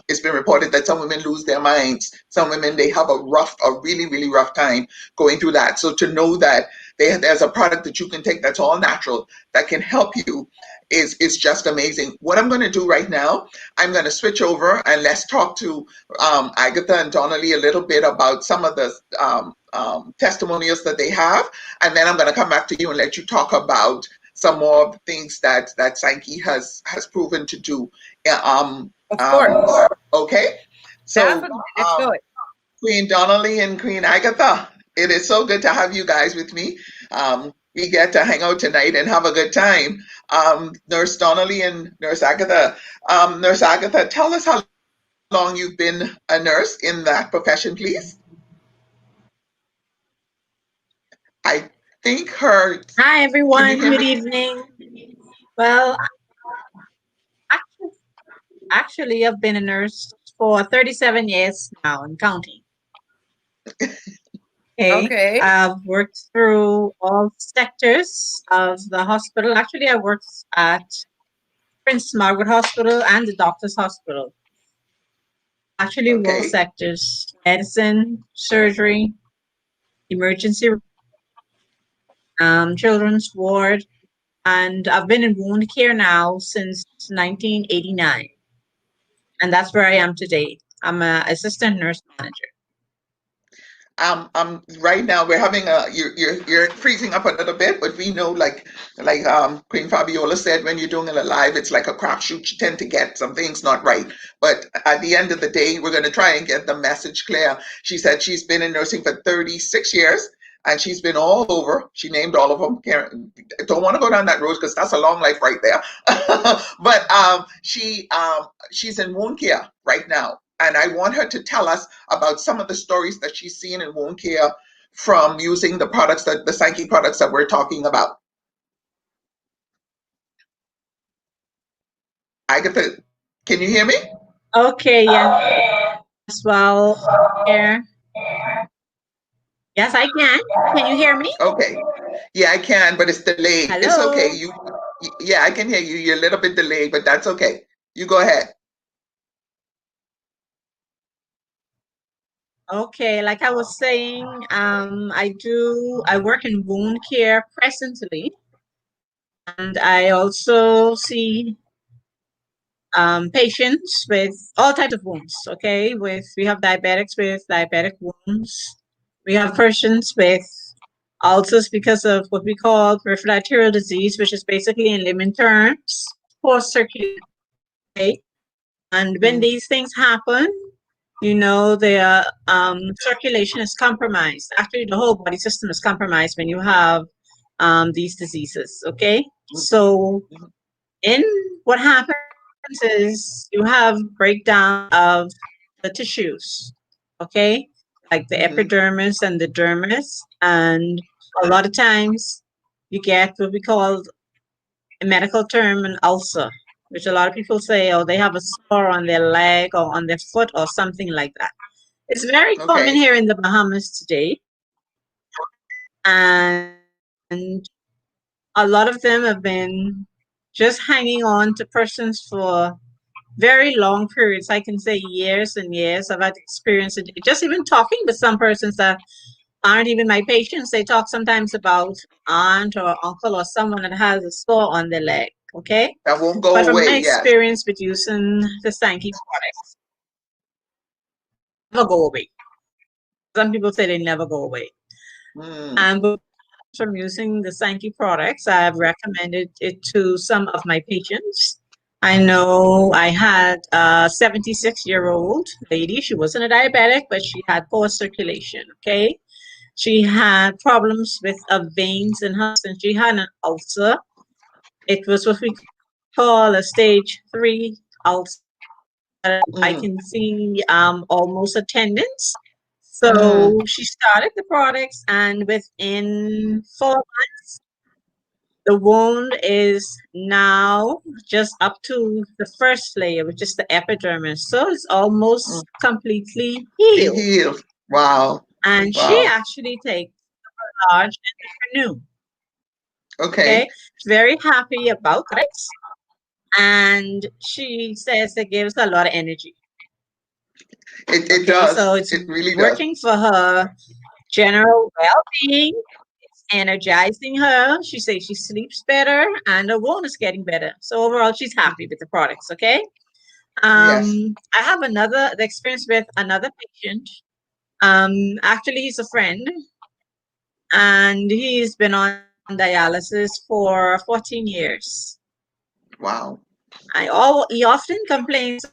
it's been reported that some women lose their minds. Some women, they have a really, really rough time going through that. So to know that there's a product that you can take that's all natural that can help you is just amazing. What I'm going to do right now, I'm going to switch over and let's talk to Agatha and Donnalee a little bit about some of the testimonials that they have, and then I'm going to come back to you and let you talk about some more of the things that Sanki has proven to do. Of course. Okay, so Definitely. Let's do it. Queen Donnalee and Queen Agatha, it is so good to have you guys with me. We get to hang out tonight and have a good time. Nurse Donnalee and Nurse Agatha. Nurse Agatha, tell us how long you've been a nurse in that profession, please. I think her. Hi, everyone. Can you hear Good me? evening. Well, actually, I've been a nurse for 37 years now and counting. Okay. I've worked through all sectors of the hospital. Actually, I worked at Prince Margaret Hospital and the Doctor's Hospital. Actually, all Okay. sectors: medicine, surgery, emergency, children's ward, and I've been in wound care now since 1989. And that's where I am today. I'm an assistant nurse manager. Right now we're having you're freezing up a little bit, but we know like Queen Fabiola said, when you're doing it live, it's like a crapshoot. You tend to get some things not right, but at the end of the day, we're going to try and get the message clear. She said she's been in nursing for 36 years. And she's been all over. She named all of them. Don't want to go down that road because that's a long life right there. But she's in wound care right now. And I want her to tell us about some of the stories that she's seen in wound care from using the products, the Sanki products that we're talking about. Agatha, can you hear me? Okay, yeah. Well, here. Yes, I can. Can you hear me? Okay. Yeah, I can, but it's delayed. Hello? It's okay. Yeah, I can hear you. You're a little bit delayed, but that's okay. You go ahead. Okay, like I was saying, I work in wound care presently, and I also see patients with all types of wounds. Okay, we have diabetics with diabetic wounds. We have patients with ulcers because of what we call peripheral arterial disease, which is basically in layman terms, poor circulation. Okay? And when these things happen, the circulation is compromised. Actually, the whole body system is compromised when you have these diseases. Okay, so in what happens happens is you have breakdown of the tissues, okay, like the epidermis and the dermis, and a lot of times you get what we call a medical term an ulcer, which a lot of people say, oh, they have a sore on their leg or on their foot or something like that. It's very common Okay. here in the Bahamas today, and a lot of them have been just hanging on to persons for very long periods. I can say years and years. I've had experience in just even talking with some persons that aren't even my patients. They talk sometimes about aunt or uncle or someone that has a sore on their leg. Okay. That won't But go from my away. Yes. experience with using the Sanki products, never go away. Some people say they never go away. But from using the Sanki products, I've recommended it to some of my patients. I know I had a 76-year-old lady. She wasn't a diabetic, but she had poor circulation. Okay. She had problems with veins in her, and she had an ulcer. It was what we call a stage 3 ulcer. I can see almost a tendons. So she started the products, and within 4 months, the wound is now just up to the first layer, which is the epidermis. So it's almost completely healed. Healed. Wow. And she actually takes large and new. Okay. Very happy about it. And she says it gives a lot of energy. It does. So it's it really working does. for her general well-being. It's energizing her. She says she sleeps better and her wound is getting better. So overall, she's happy with the products. Okay. Yes. I have the experience with another patient. Actually, he's a friend, and he's been on dialysis for 14 years. Wow. He often complains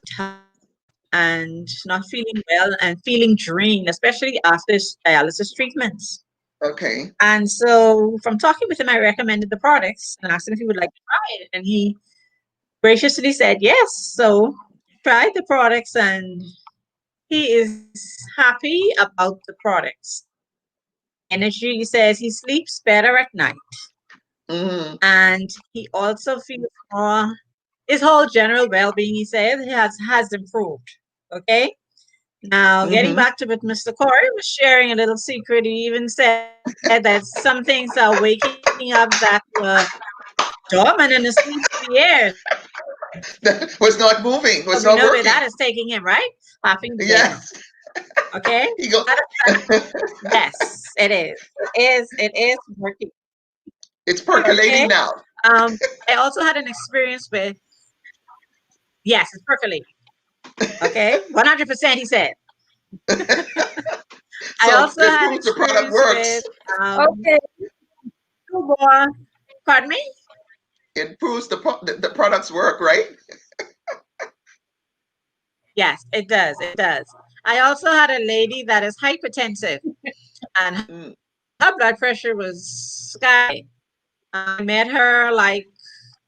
and not feeling well and feeling drained, especially after his dialysis treatments. Okay. And so from talking with him, I recommended the products and asked him if he would like to try it. And he graciously said yes. So tried the products and he is happy about the products. Energy, he says he sleeps better at night. And he also feels more, his whole general well-being, he says, has improved. Okay. Now, getting back to what Mr. Corey was sharing a little secret, he even said that some things are waking up that were dormant in the sleep for years. That was not moving, was So we not know where working. that is taking him, right? Popping the Yes. Okay. He go. Yes, it is. It is working. It's percolating Okay. now. I also had an experience with, yes, it's percolating. Okay. 100%, he said. I So also it had proves the product experience works. with, Okay. two more. Pardon me? It proves the products work, right? Yes, it does. It does. I also had a lady that is hypertensive and her blood pressure was sky. I met her like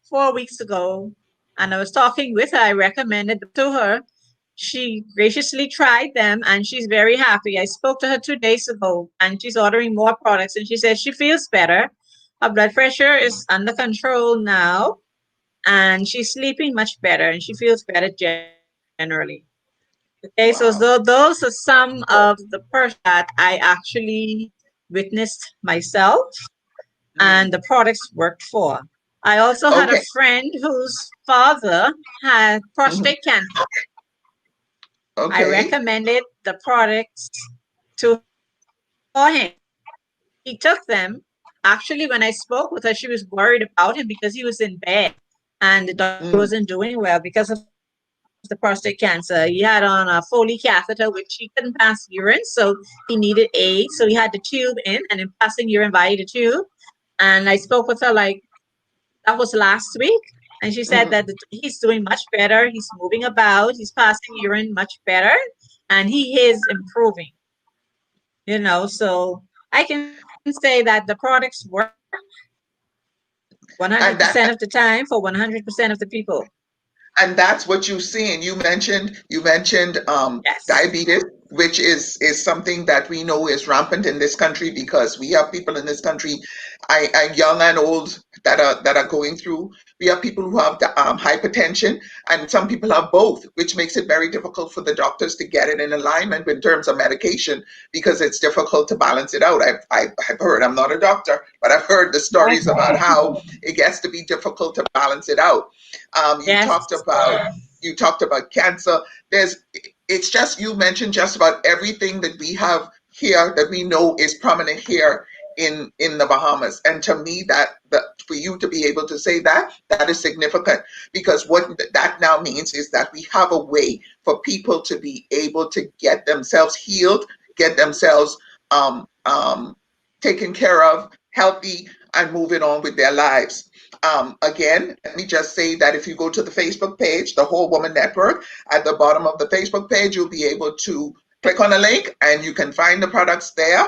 4 weeks ago and I was talking with her. I recommended them to her. She graciously tried them and she's very happy. I spoke to her 2 days ago and she's ordering more products and she says she feels better. Her blood pressure is under control now and she's sleeping much better and she feels better generally. Okay, Wow. so those are some of the persons that I actually witnessed myself and the products worked for. I also had a friend whose father had prostate cancer. I recommended the products for him. He took them. Actually, when I spoke with her, she was worried about him because he was in bed and the doctor wasn't doing well because of the prostate cancer. He had on a Foley catheter, which he couldn't pass urine, so he needed aid. So he had the tube in and then passing urine via the tube. And I spoke with her like that was last week, and she said that he's doing much better. He's moving about. He's passing urine much better, and he is improving. So I can say that the products work 100% of the time for 100% of the people. and that's what you're seeing. You mentioned Yes. diabetes, which is something that we know is rampant in this country because we have people in this country, young and old, that are going through. We have people who have the, hypertension, and some people have both, which makes it very difficult for the doctors to get it in alignment in terms of medication because it's difficult to balance it out. I've heard. I'm not a doctor, but I've heard the stories about how it gets to be difficult to balance it out. You Yes. talked about cancer. It's just, you mentioned just about everything that we have here that we know is prominent here in the Bahamas. And to me, that for you to be able to say that is significant, because what that now means is that we have a way for people to be able to get themselves healed, get themselves taken care of, healthy, and moving on with their lives. Again, let me just say that if you go to the Facebook page, the Whole Woman Network, at the bottom of the Facebook page, you'll be able to click on a link and you can find the products there.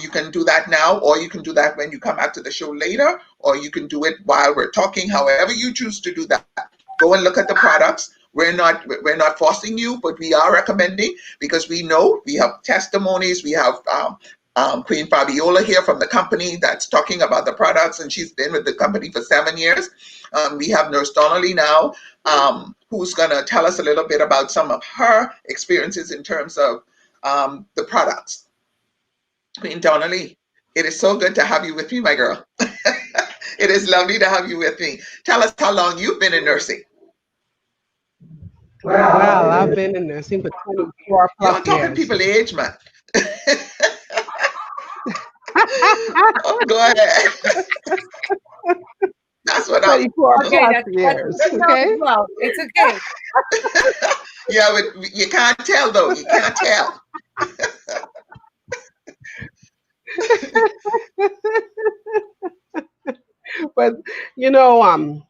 You can do that now, or you can do that when you come back to the show later, or you can do it while we're talking, however you choose to do that. Go and look at the products. We're not forcing you, but we are recommending, because we know we have testimonies. We have Queen Fabiola here from the company that's talking about the products, and she's been with the company for 7 years. We have Nurse Donnalee now, who's going to tell us a little bit about some of her experiences in terms of the products. Queen Donnalee, it is so good to have you with me, my girl. It is lovely to have you with me. Tell us how long you've been in nursing. Well, I've been in nursing for 24 You plus don't talk years. people age, man. Oh, go ahead. That's what I'm. 24 Okay, plus that's years. good enough Okay. as well. It's okay. Yeah, but you can't tell though. You can't tell. But you know,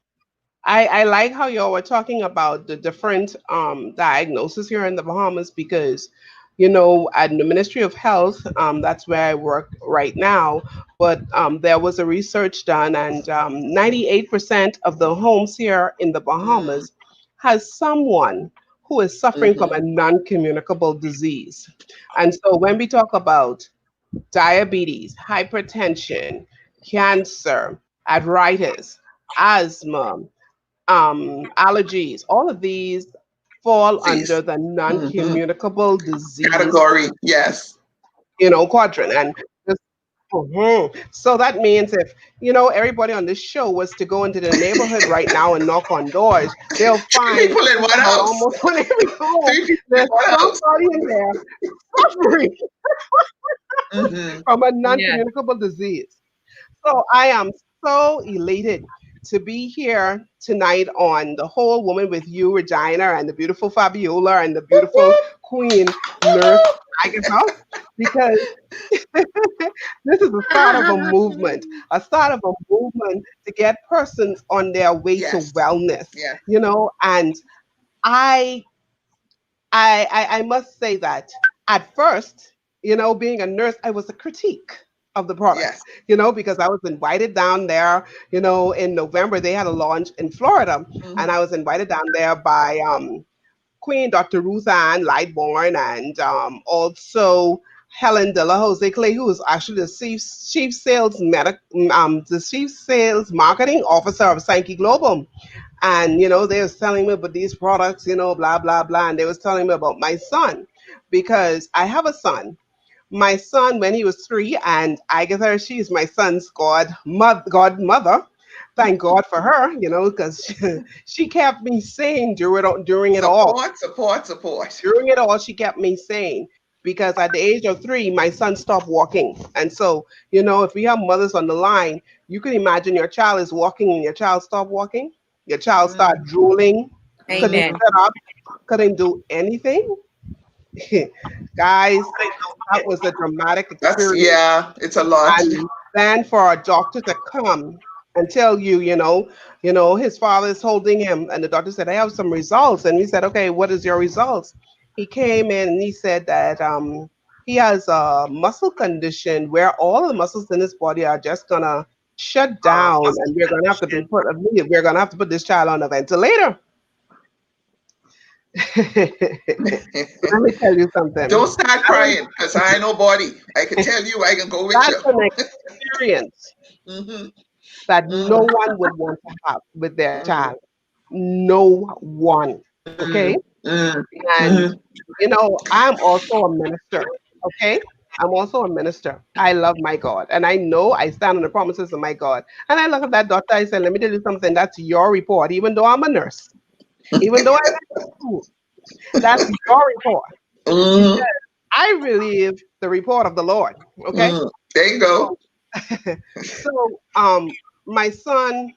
I like how y'all were talking about the different diagnoses here in the Bahamas because, you know, at the Ministry of Health, that's where I work right now. But there was a research done, and 98% of the homes here in the Mm, Bahamas has someone who is suffering from hmm. a non-communicable disease. And so when we talk about diabetes, hypertension, cancer, arthritis, asthma, allergies, all of these fall under Disease. the Hmm. non-communicable disease, Category. Yes. quadrant. And this, so that means if, everybody on this show was to go into the neighborhood right now and knock on doors, they'll Three find people in just one about house. almost on every home, Three people in there's one house. somebody in there suffering Hmm. from a Yes. non-communicable disease. So I am so elated to be here tonight on The Whole Woman with you, Regina, and the beautiful Fabiola and the beautiful Queen Nurse Agatha, because this is the start of a movement to get persons on their way to Yes. wellness, Yeah. and I I must say that at first, being a nurse, I was a critique of the product, Yes. because I was invited down there, in November. They had a launch in Florida, Hmm. and I was invited down there by Queen Dr. Ruth Ann Lightbourne and also Helen De La Jose Clay, who is actually the chief sales marketing officer of Sanki Global. And they was telling me about these products, blah blah blah, and they was telling me about my son because I have a son. My son, when he was 3, and Agatha, she's my son's godmother. Thank God for her, because she kept me sane during it all. Support, support, support. During it all, she kept me sane because at the age of 3, my son stopped walking. And so, if we have mothers on the line, you can imagine your child is walking and your child stop walking. Your child start Mm, drooling, couldn't hmm. Amen. sit up, couldn't do anything. Guys, that was a dramatic That's, experience. yeah. It's a lot. And then for a doctor to come and tell you, his father is holding him, and the doctor said, "I have some results," and he said, "Okay, what is your results?" He came in and he said that he has a muscle condition where all the muscles in his body are just gonna shut down, and we're gonna have to put this child on a ventilator. Let me tell you something. Don't start crying, because I know body. I can tell you, I can go with That's you. an experience Mm-hmm, that no mm-hmm, one would want to have with their mm-hmm, child. No one. Okay? mm-hmm, And, I'm also a minister. Okay? I'm also a minister. I love my God. And I know I stand on the promises of my God. And I look at that doctor, I said, let me tell you something. That's your report, even though I'm a nurse. Even though I went to school, that's your report. mm-hmm, Because I believe the report of the Lord. Okay? mm-hmm. There you go. So, so my son,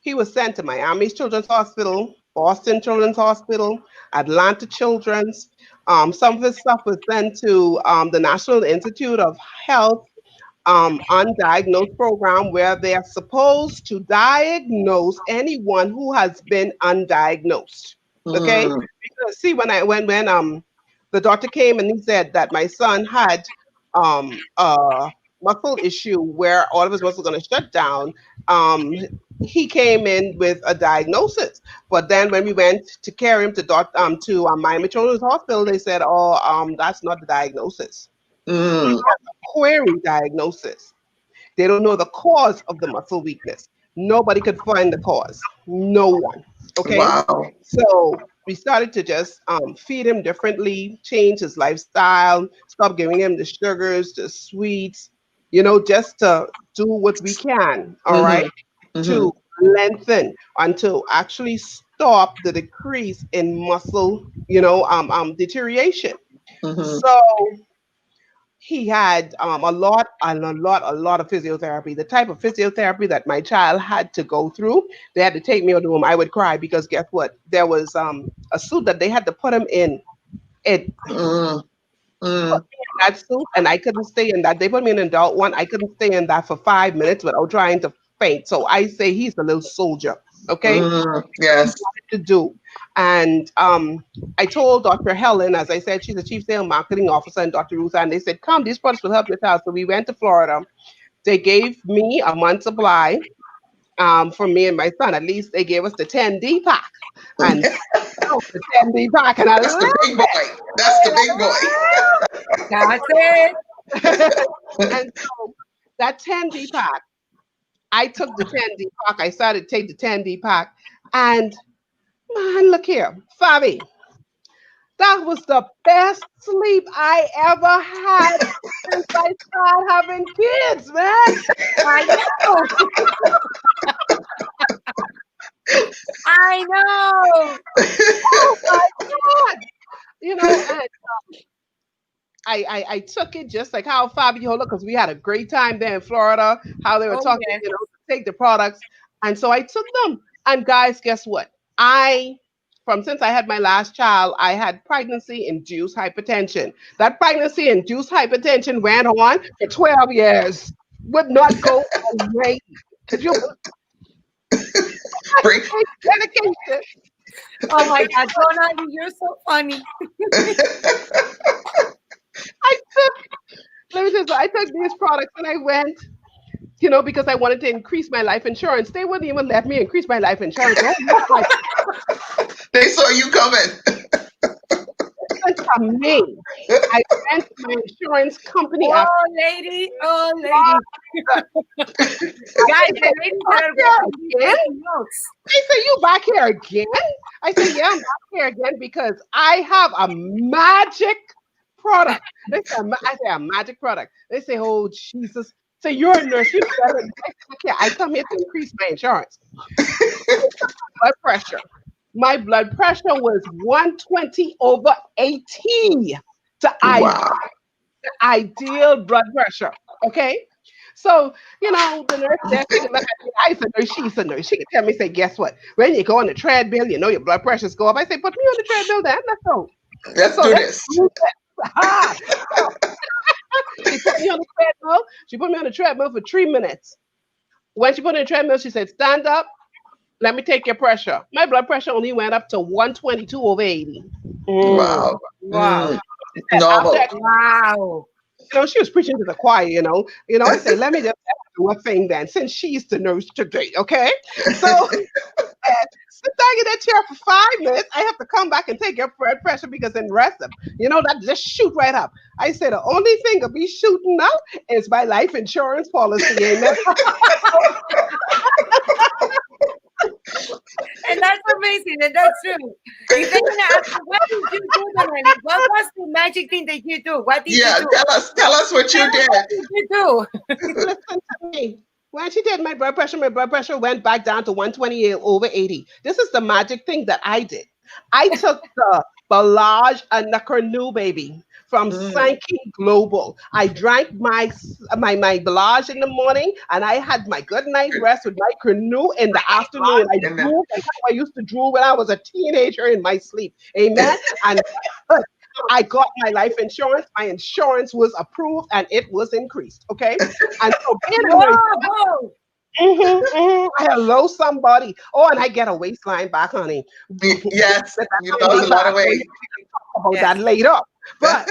he was sent to Miami Children's Hospital, Boston Children's Hospital, Atlanta Children's. Some of his stuff was sent to the National Institute of Health undiagnosed program where they are supposed to diagnose anyone who has been undiagnosed. Okay, Mm, because see, when the doctor came and he said that my son had a muscle issue where all of his muscles were going to shut down. He came in with a diagnosis, but then when we went to carry him to Miami Children's Hospital, they said, "Oh, that's not the diagnosis. mm, Query diagnosis. They don't know the cause of the muscle weakness. Nobody could find the cause. No one. Okay. wow. So we started to just feed him differently, change his lifestyle, stop giving him the sugars, the sweets, just to do what we can. All right. Mm-hmm, mm-hmm, To lengthen and to actually stop the decrease in muscle, deterioration. mm-hmm, So he had a lot of physiotherapy. The type of physiotherapy that my child had to go through, they had to take me to the room. I would cry because guess what? There was a suit that they had to put him in. It mm, put mm, me in that suit, and I couldn't stay in that. They put me in an adult one. I couldn't stay in that for 5 minutes without trying to faint. So I say he's a little soldier. Okay, he yes. wanted to do. And I told Dr. Helen, as I said, she's the chief sales marketing officer, and Dr. Ruth, and they said, come, these products will help your child. So we went to Florida. They gave me a month's supply for me and my son. At least they gave us the 10D pack. And the 10D pack, and I That's love the big boy. That's the big boy. That's it. it. And so that 10D pack, I took the 10D pack. I started to take the 10D pack. And man, look here, Fabi. That was the best sleep I ever had since I started having kids, man. I know. I know. Oh my God. And I took it just like how Fabiola, because we had a great time there in Florida, how they were Oh talking, yes. to take the products. And so I took them. And guys, guess what? Since I had my last child, I had pregnancy induced hypertension. That pregnancy induced hypertension went on for 12 years, would not go away. Could you Bring, take medication? Oh my God, Donnalee, you're so funny. I took, let me just, I took these products and I went, because I wanted to increase my life insurance. They wouldn't even let me increase my life insurance. Oh my, they saw you coming. listen to me. I went to my insurance company Oh after. lady, oh lady. Guys, the ladies that are watching these Again? taking notes. I said, you back here again? I said, yeah, I'm back here again because I have a magic product. They said, I say, a magic product. They say, oh, Jesus. So you're a nurse. You better. Okay, I come here to increase my insurance. Blood pressure. My blood pressure was 120/80. Wow. The ideal blood pressure. Okay. So, the nurse there, she can look at me. I said, no, she's a nurse. She can tell me, say, guess what? When you go on the treadmill, your blood pressures go up. I say, put me on the treadmill then. Let's go. Let's do this. Ah. She put me on the treadmill. She put me on the treadmill for 3 minutes. When she put me on the treadmill, she said, stand up. Let me take your pressure. My blood pressure only went up to 122/80. Wow. Wow. After Normal. Wow. she was preaching to the choir, I say, let me just do a thing then, since she's the nurse today, okay? So sit down in that chair for 5 minutes. I have to come back and take your blood pressure because then rest them. That just shoot right up. I said the only thing to be shooting up is my life insurance policy. Amen. And that's amazing, and that's true. If they're gonna ask you, what did you do, Donnalee? What was the magic thing that you do? What did you Yeah, do? tell us what you did. What did you do? Listen to me. When she did my blood pressure went back down to 128/80. This is the magic thing that I did. I took the Balage and the Cornu, baby, from Sanki Global. I drank my Balage in the morning, and I had my good night rest with my Cornu in the afternoon. I drooled like how I used to drool when I was a teenager in my sleep. Amen. And I got my life insurance. My insurance was approved and it was increased. Okay. And so being a nurse, Whoa! hello, somebody. Oh, and I get a waistline back, honey. Yes, you lost a lot of weight. About that later. But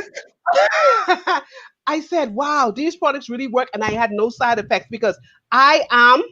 I said, wow, these products really work. And I had no side effects because I am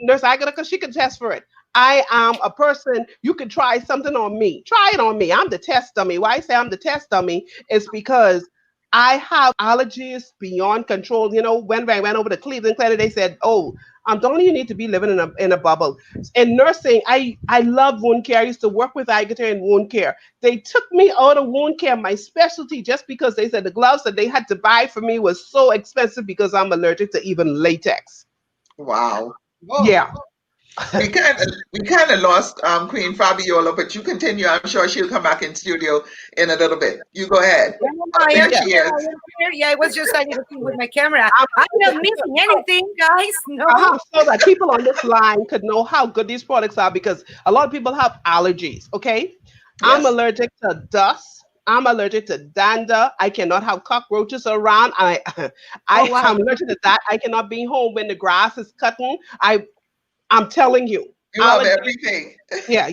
Nurse Agatha, because she can test for it. I am a person, you can try something on me. Try it on me. I'm the test dummy. Why I say I'm the test dummy is because I have allergies beyond control. When I went over to Cleveland Clinic, they said, oh, Donnalee, you need to be living in a bubble. In nursing, I love wound care. I used to work with Agatha in wound care. They took me out of wound care, my specialty, just because they said the gloves that they had to buy for me was so expensive because I'm allergic to even latex. Wow. Yeah. We kind of lost Queen Fabiola, but you continue. I'm sure she'll come back in studio in a little bit. You go ahead. I am There she here. is. I am here. Yeah, I was just looking with my camera. I'm not missing anything, guys. No. So that people on this line could know how good these products are, because a lot of people have allergies. Okay, I'm Yes. allergic to dust. I'm allergic to dander. I cannot have cockroaches around. Oh, wow. am allergic to that. I cannot be home when the grass is cutting. I'm telling you. You have everything. Yeah.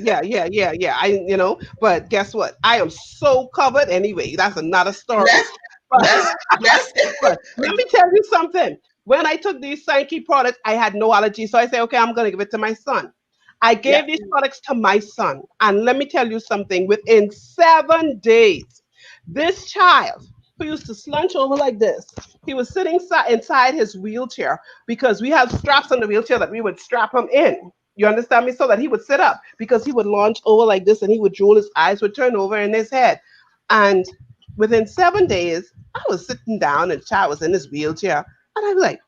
But guess what? I am so covered anyway. That's another story. But let me tell you something. When I took these Sanki products, I had no allergy. So I said, okay, I'm going to give it to my son. I gave these products to my son. And let me tell you something. Within 7 days, this child who used to slunch over like this, he was sitting inside his wheelchair, because we have straps on the wheelchair that we would strap him in. You understand me? So that he would sit up, because he would launch over like this and he would drool, his eyes would turn over in his head. And within 7 days, I was sitting down and the child was in his wheelchair. And I was like,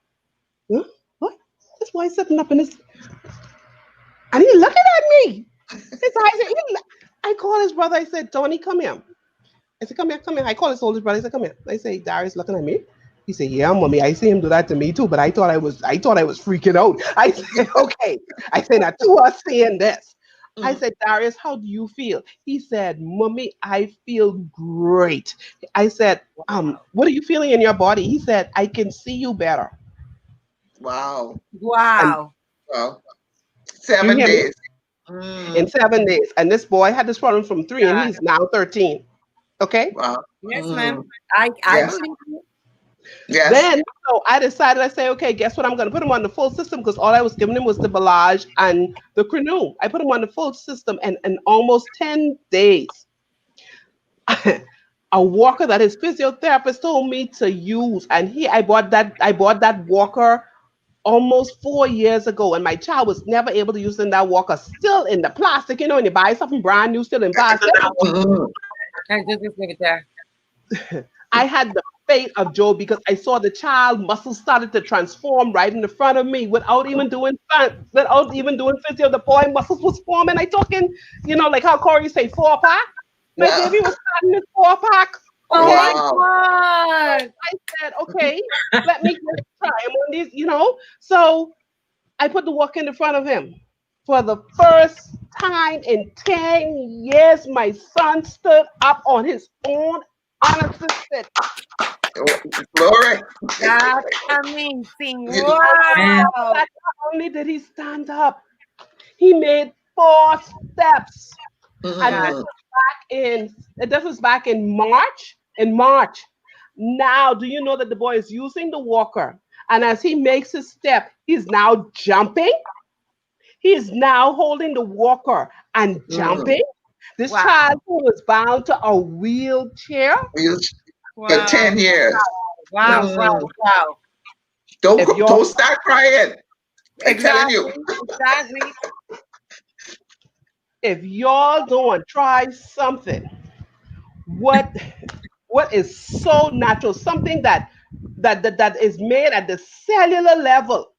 huh? What? This boy sitting up in his... And he looking at me. His eyes I called his brother. I said, Tony, come here. I said, come here. I called his oldest brother. I said, come here. I say, Darius looking at me. He said, yeah, mommy, I see him do that to me too, but I thought I was freaking out. I said, okay. I said, now to us saying this. I said, Darius, how do you feel? He said, mommy, I feel great. I said, what are you feeling in your body? He said, I can see you better. Wow. Wow. Wow. 7 days. In 7 days. And this boy had this problem from 3 and he's now 13. Okay? Wow. Yes, ma'am. I Yes. believe you. Yes. Then so I decided, I say, okay, guess what? I'm going to put him on the full system, because all I was giving him was the Balage and the Cornu. I put him on the full system, and in almost 10 days, a walker that his physiotherapist told me to use, and I bought that walker almost 4 years ago, and my child was never able to use that walker, still in the plastic, and you buy something brand new, still in plastic. I just leave it there. I had the fate of Job, because I saw the child muscles started to transform right in the front of me without even doing physio. The boy muscles was forming. I talking, like how Corey say 4-pack. My baby was starting his 4-pack. Oh Okay? my God. I said, okay, let me just try him on these, So I put the walk in the front of him. For the first time in 10 years, my son stood up on his own unassisted. Glory. That's amazing. Yeah. Wow. Not only did he stand up, he made 4 steps. And this was back in March. Now, do you know that the boy is using the walker? And as he makes his step, he's now jumping. He's now holding the walker and Mm. jumping. This Wow. child who was bound to a wheelchair. You- For Wow. 10 years. Wow. Wow. Mm. Wow. If you're Don't start crying. I'm telling Exactly. you. Exactly. if y'all don't try something, what what is so natural, something that is made at the cellular level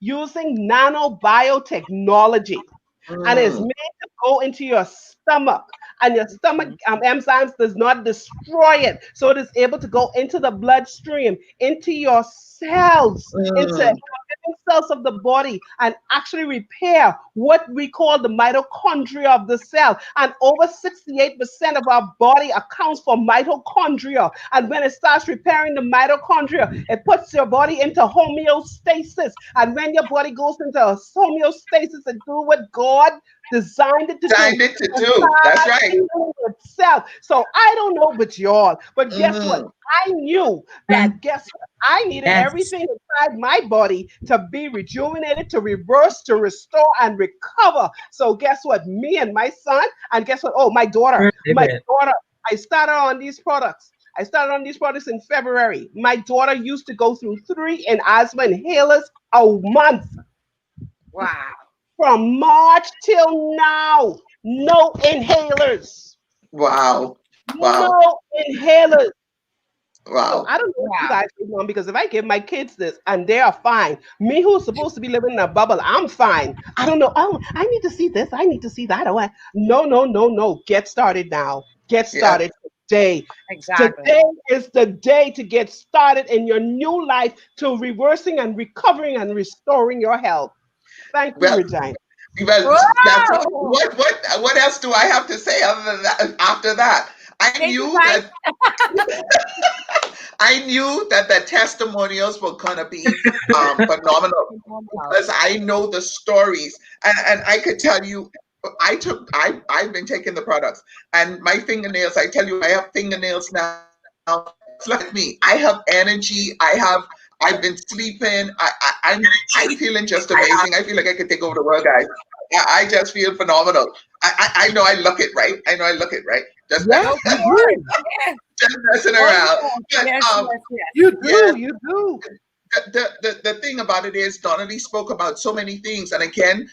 using nanobiotechnology and is Mm. made to go into your stomach, and your stomach enzymes does not destroy it, so it is able to go into the bloodstream, into your cells, into Mm. living cells of the body, and actually repair what we call the mitochondria of the cell. And over 68% of our body accounts for mitochondria, and when it starts repairing the mitochondria, it puts your body into homeostasis, and when your body goes into homeostasis and do what God designed it to do, Designed it to it do. That's starts right. healing itself. So I don't know but y'all, but guess what? Mm. I knew Mm. that, guess what? I needed Yes. everything inside my body to be rejuvenated, to reverse, to restore, and recover. So guess what? Me and my son, and guess what? Oh, my daughter, Very good. I started on these products. I started on these products in February. My daughter used to go through 3 asthma inhalers a month. Wow. From March till now, no inhalers. Wow. Wow. No inhalers. So Wow. I don't know what you Wow. guys think on, because if I give my kids this and they are fine, me who's supposed to be living in a bubble, I'm fine. I don't know. Oh, I need to see this. I need to see that. Oh, no, no, no, no. Get started now. Get Yeah. started today. Exactly. Today is the day to get started in your new life, to reversing and recovering and restoring your health. Thank you, Well, Regina. well, that's Whoa! what else do I have to say other than that after that? I Thank you, knew guys. that I knew that the testimonials were gonna be phenomenal because I know the stories, and I could tell you. I've been taking the products, and my fingernails. I tell you, I have fingernails now. It's like me. I have energy. I've been sleeping. I'm feeling just amazing. I feel like I could take over the world, guys. I just feel phenomenal. I know I look it right. I know I look it right. Just Yes, Of you course. do. Yes. just messing Oh, around. yes. But Yes. Yes. Yes. You yeah, do. You do. the thing about it is Donnalee spoke about so many things, and again,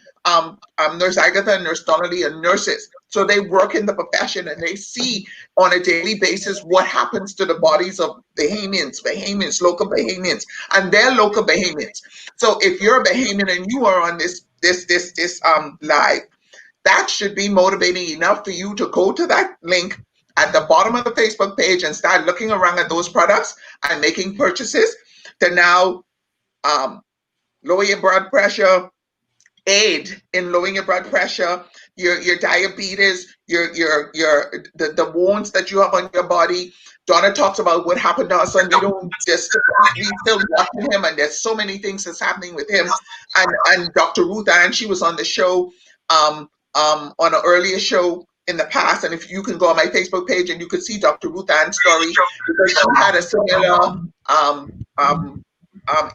Nurse Agatha and Nurse Donnalee are nurses, so they work in the profession and they see on a daily basis what happens to the bodies of local Bahamians, and their local Bahamians. So if you're a Bahamian and you are on this live, that should be motivating enough for you to go to that link at the bottom of the Facebook page and start looking around at those products and making purchases to now um, lower your blood pressure, aid in lowering your blood pressure, your diabetes, the wounds that you have on your body. Donna talks about what happened to her son. We still watching him, and there's so many things that's happening with him. And Dr. Ruth Ann, she was on the show, on an earlier show in the past. And if you can go on my Facebook page and you could see Dr. Ruth Ann's story, because she had a similar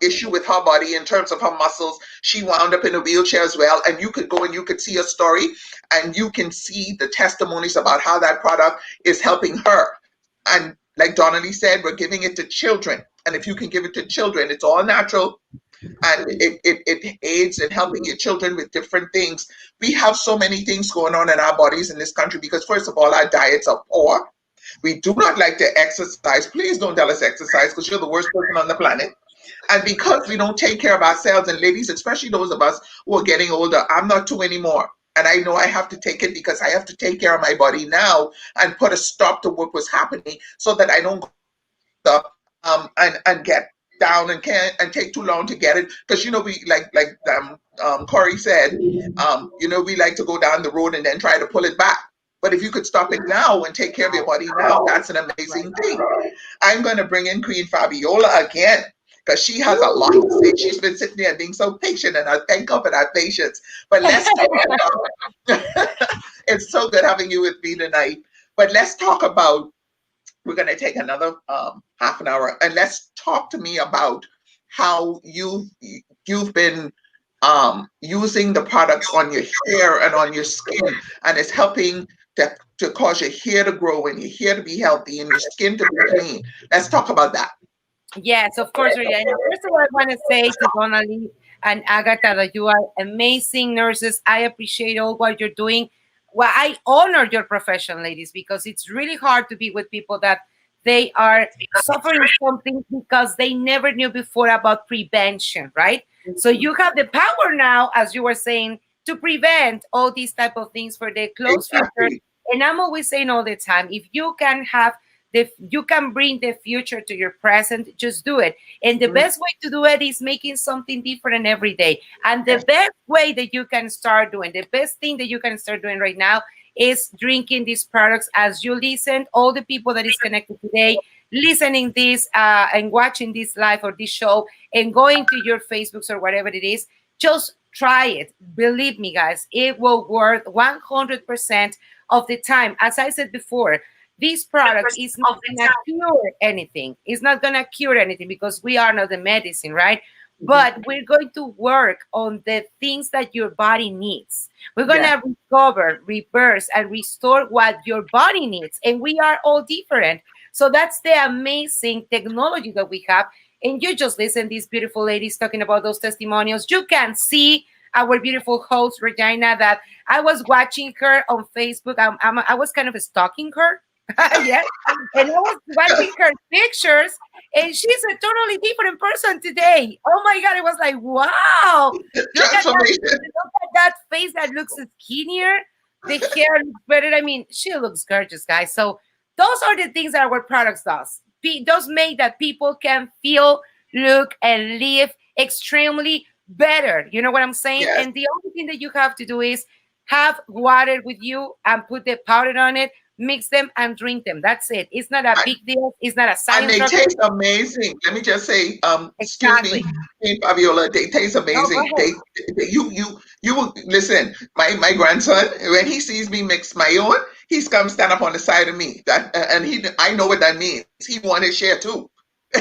issue with her body in terms of her muscles. She wound up in a wheelchair as well. And you could go and you could see her story, and you can see the testimonies about how that product is helping her. And like Donnalee said, we're giving it to children. And if you can give it to children, it's all natural. And it aids in helping your children with different things. We have so many things going on in our bodies in this country because, first of all, our diets are poor. We do not like to exercise. Please don't tell us exercise, because you're the worst person on the planet. And because we don't take care of ourselves, and ladies, especially those of us who are getting older, I'm not two anymore. And I know I have to take it because I have to take care of my body now and put a stop to what was happening so that I don't go and get down and can't and take too long to get it. Because we Corey said, we like to go down the road and then try to pull it back. But if you could stop it now and take care of your body now, that's an amazing thing. I'm going to bring in Queen Fabiola again, because she has a lot to say. She's been sitting there being so patient, and I thank her for that patience. But let's talk about it's so good having you with me tonight. But let's talk about, we're going to take another half an hour, and let's talk to me about how you've been using the products on your hair and on your skin, and it's helping to cause your hair to grow and your hair to be healthy and your skin to be clean. Let's talk about that. Yes, of course, Regina. First of all, I want to say to Donnalee and Agatha that you are amazing nurses. I appreciate all what you're doing. Well, I honor your profession, ladies, because it's really hard to be with people that they are suffering something because they never knew before about prevention, right? So you have the power now, as you were saying, to prevent all these type of things for the close future. Exactly. And I'm always saying all the time, if you can have you can bring the future to your present, just do it. And the best way to do it is making something different every day. And the best way that you can start doing, the best thing that you can start doing right now is drinking these products as you listen. All the people that is connected today, listening this and watching this live or this show and going to your Facebooks or whatever it is, just try it. Believe me, guys, it will work 100% of the time. As I said before, this product is not going to cure anything. It's not going to cure anything because we are not the medicine, right? But we're going to work on the things that your body needs. We're going to recover, reverse, and restore what your body needs. And we are all different. So that's the amazing technology that we have. And you just listen, these beautiful ladies talking about those testimonials. You can see our beautiful host, Regina, that I was watching her on Facebook. I was kind of stalking her. Yes, and I was watching her pictures, and she's a totally different person today. Oh my God, it was like, wow. Look at that face that looks skinnier. The hair looks better. I mean, she looks gorgeous, guys. So those are the things that our products does. Those make that people can feel, look, and live extremely better. You know what I'm saying? Yes. And the only thing that you have to do is have water with you and put the powder on it. Mix them and drink them. That's it. It's not a big deal. It's not a science. And they taste amazing. Let me just say, Exactly. excuse me, Fabiola, they taste amazing. You will listen. My grandson, when he sees me mix my own, he's come stand up on the side of me. I know what that means. He want his share too.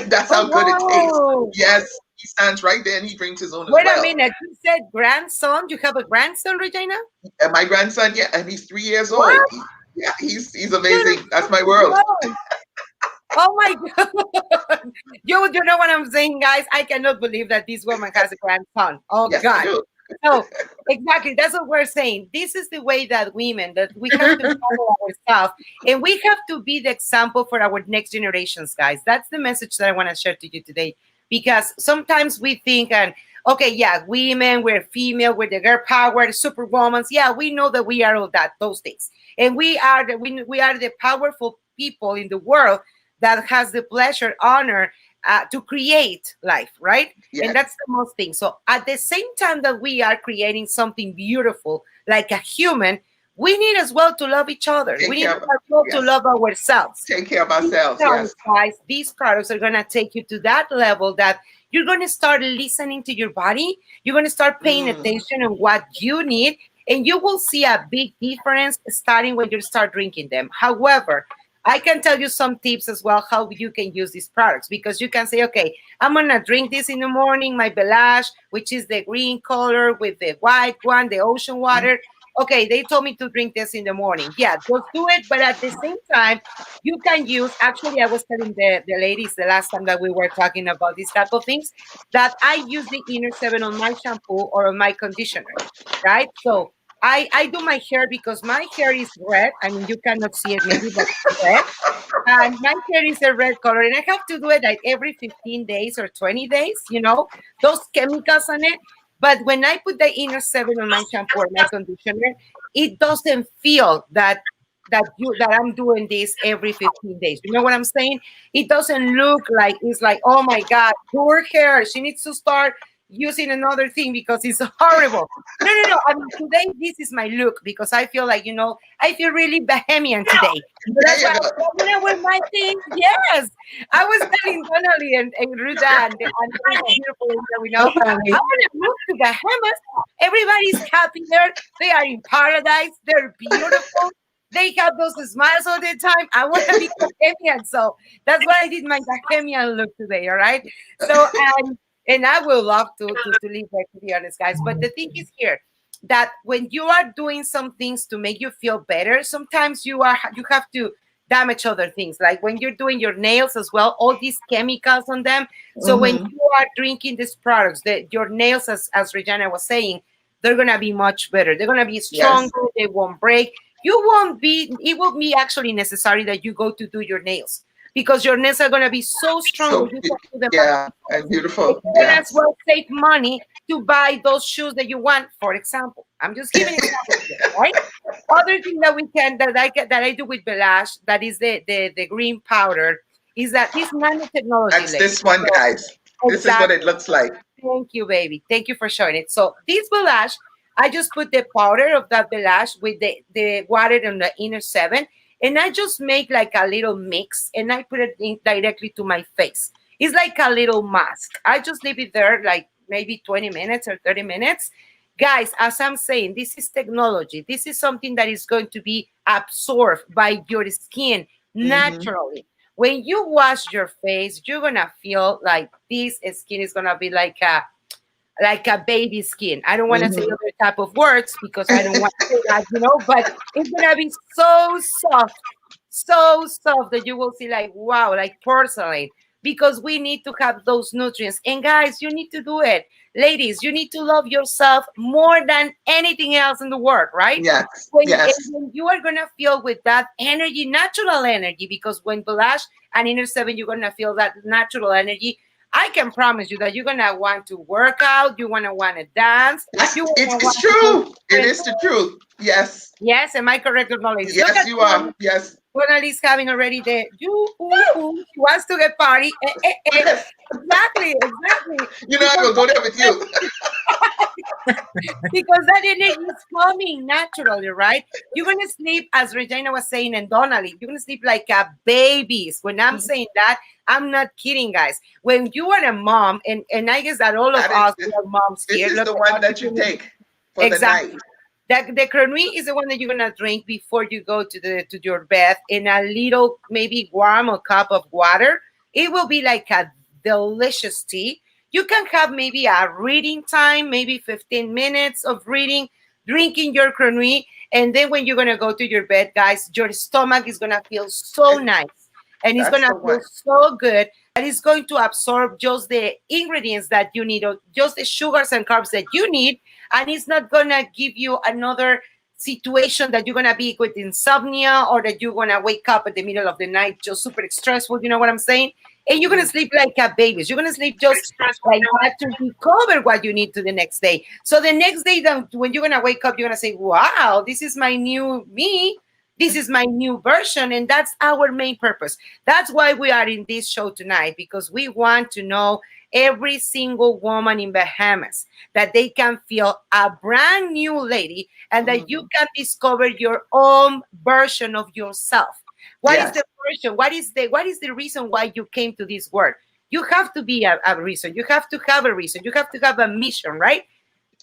That's how good it tastes. Yes, he stands right there and he drinks his own. Wait a minute. You said grandson. You have a grandson, Regina? And my grandson, yeah, and he's 3 years old. Yeah, he's amazing. That's my world. Oh my God. You know what I'm saying, guys? I cannot believe that this woman has a grandson. Oh yes, God. So exactly, that's what we're saying. This is the way that women, that we have to follow ourselves, and we have to be the example for our next generations, guys. That's the message that I want to share to you today. Because sometimes we think, okay, yeah, women, we're female, we're the girl power, superwoman. Yeah, we know that we are all those things. And we are the powerful people in the world that has the pleasure, honor to create life, right? Yes. And that's the most thing. So at the same time that we are creating something beautiful, like a human, we need as well to love each other. We need as well to love ourselves. Take care of ourselves, yes. Guys, these products are going to take you to that level that you're going to start listening to your body. You're going to start paying attention on what you need. And you will see a big difference starting when you start drinking them. However, I can tell you some tips as well how you can use these products, because you can say, okay, I'm going to drink this in the morning, my Belage, which is the green color with the white one, the ocean water. Okay, they told me to drink this in the morning. Yeah, just do it. But at the same time, you can use, actually, I was telling the ladies the last time that we were talking about these type of things, that I use the Inner 7 on my shampoo or on my conditioner, right? So I do my hair because my hair is red. I mean, you cannot see it maybe, but it's red. And my hair is a red color. And I have to do it like every 15 days or 20 days, those chemicals on it. But when I put the Inner 7 on my shampoo or my conditioner, it doesn't feel that I'm doing this every 15 days. You know what I'm saying? It doesn't look like it's like, oh my God, poor hair. She needs to start using another thing because it's horrible. No. I mean, today this is my look because I feel like, I feel really bohemian today. That's why I'm gonna wear my thing. Yes. I was telling Donnalee and Ruda and beautiful I want to move to Bahamas. Everybody's happy there. They are in paradise. They're beautiful. They have those smiles all the time. I want to be bohemian. So that's why I did my bohemian look today. All right. So, And I will love to leave there, to be honest, guys. But the thing is here that when you are doing some things to make you feel better, sometimes you have to damage other things. Like when you're doing your nails as well, all these chemicals on them. So when Mm-hmm. you are drinking these products, that your nails, as Regina was saying, they're gonna be much better. They're gonna be Yes. stronger. They won't break. You won't be. It will be actually necessary that you go to do your nails because your nails are gonna be so strong when So you can do them by yeah, and and beautiful. you can as Yes. well save money to buy those shoes that you want, for example. I'm just giving examples here, right? Other thing that we can that I do with Belash, that is the green powder, is that this nanotechnology, That's lady. this one, So guys. This is what it exactly. looks like. Thank you, baby. Thank you for showing it. So this blush, I just put the powder of that blush with the water on the inner seven, and I just make like a little mix, and I put it in directly to my face. It's like a little mask. I just leave it there like maybe 20 minutes or 30 minutes. Guys, as I'm saying, this is technology. This is something that is going to be absorbed by your skin Hmm. naturally. When you wash your face, you're gonna feel like this skin is gonna be like a baby skin. I don't want to say Hmm. other type of words because I don't want to say that, but it's gonna be so soft that you will see like wow, like porcelain. Because we need to have those nutrients. And guys, you need to do it. Ladies, you need to love yourself more than anything else in the world, right? Yes. And Yes. when you are gonna feel with that energy, natural energy, because when Blush and Inner Seven, you're gonna feel that natural energy. I can promise you that you're gonna want to work out, you want to dance, That's you wanna it's want to do true. It different is the truth. Yes. Yes, am I correct with knowledge? Look Yes, at you are. Yes. Donnalee having already the she wants to get party. Yes. Exactly, exactly. You know I Because will go there with you. because that energy is coming naturally, right? You're gonna sleep, as Regina was saying, and Donnalee, you're gonna sleep like a babies. When I'm saying that, I'm not kidding, guys. When you are a mom, and I guess that all of That is us we are moms this here. is Look the at one us. that you take for the Exactly. night. That the Cronui is the one that you're gonna drink before you go to your bed in a little maybe warm or cup of water. It will be like a delicious tea. You can have maybe a reading time, maybe 15 minutes of reading, drinking your Cronui, and then when you're gonna go to your bed, guys, your stomach is gonna feel so nice and it's That's gonna the feel one. so good that it's going to absorb just the ingredients that you need, or just the sugars and carbs that you need, and it's not gonna give you another situation that you're gonna be with insomnia or that you're gonna wake up at the middle of the night just super stressful. You know what I'm saying? And you're gonna Mhm. sleep like a baby. You're gonna sleep just like that to recover what you need to the next day. So the next day, when you're gonna wake up, you're gonna say, "Wow, this is my new me. This is my new version," and that's our main purpose. That's why we are in this show tonight, because we want to know every single woman in Bahamas that they can feel a brand new lady and that you Mhm. can discover your own version of yourself. What is Yes. the version? What is the reason why you came to this world? You have to be a reason. You have to have a reason. You have to have a mission, right?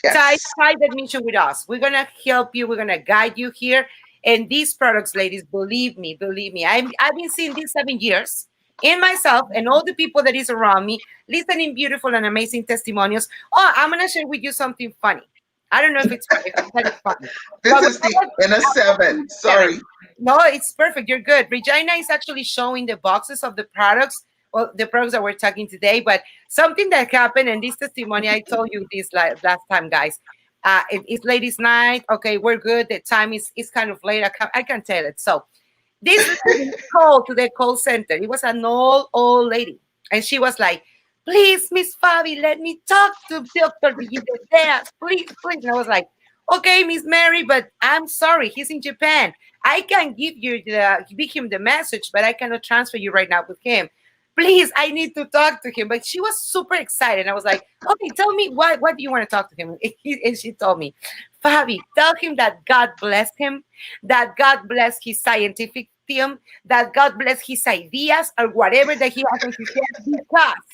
Yes. Tie that mission with us. We're gonna help you. We're gonna guide you here. And these products, ladies, believe me. I've been seeing these 7 years in myself and all the people that is around me, listening beautiful and amazing testimonials. Oh, I'm gonna share with you something funny. I don't know if it's funny, but it's funny. This But when is I the was in a seven. seven, Sorry. no, it's perfect. You're good. Regina is actually showing the boxes of the products, well, the products that we're talking today. But something that happened, and this testimony, I told you this last time, guys. It's ladies' night. Okay, we're good. The time is kind of late. I can tell it. So this lady called to the call center. It was an old lady, and she was like, "Please, Miss Fabi, let me talk to Doctor Diaz, please, please." And I was like, "Okay, Miss Mary, but I'm sorry, he's in Japan. I can give him the message, but I cannot transfer you right now with him. Please, I need to talk to him." But she was super excited. I was like, "Okay, tell me what do you want to talk to him?" And she told me, "Fabi, tell him that God bless him, that God bless his scientific team, that God bless his ideas or whatever that he has in his head, because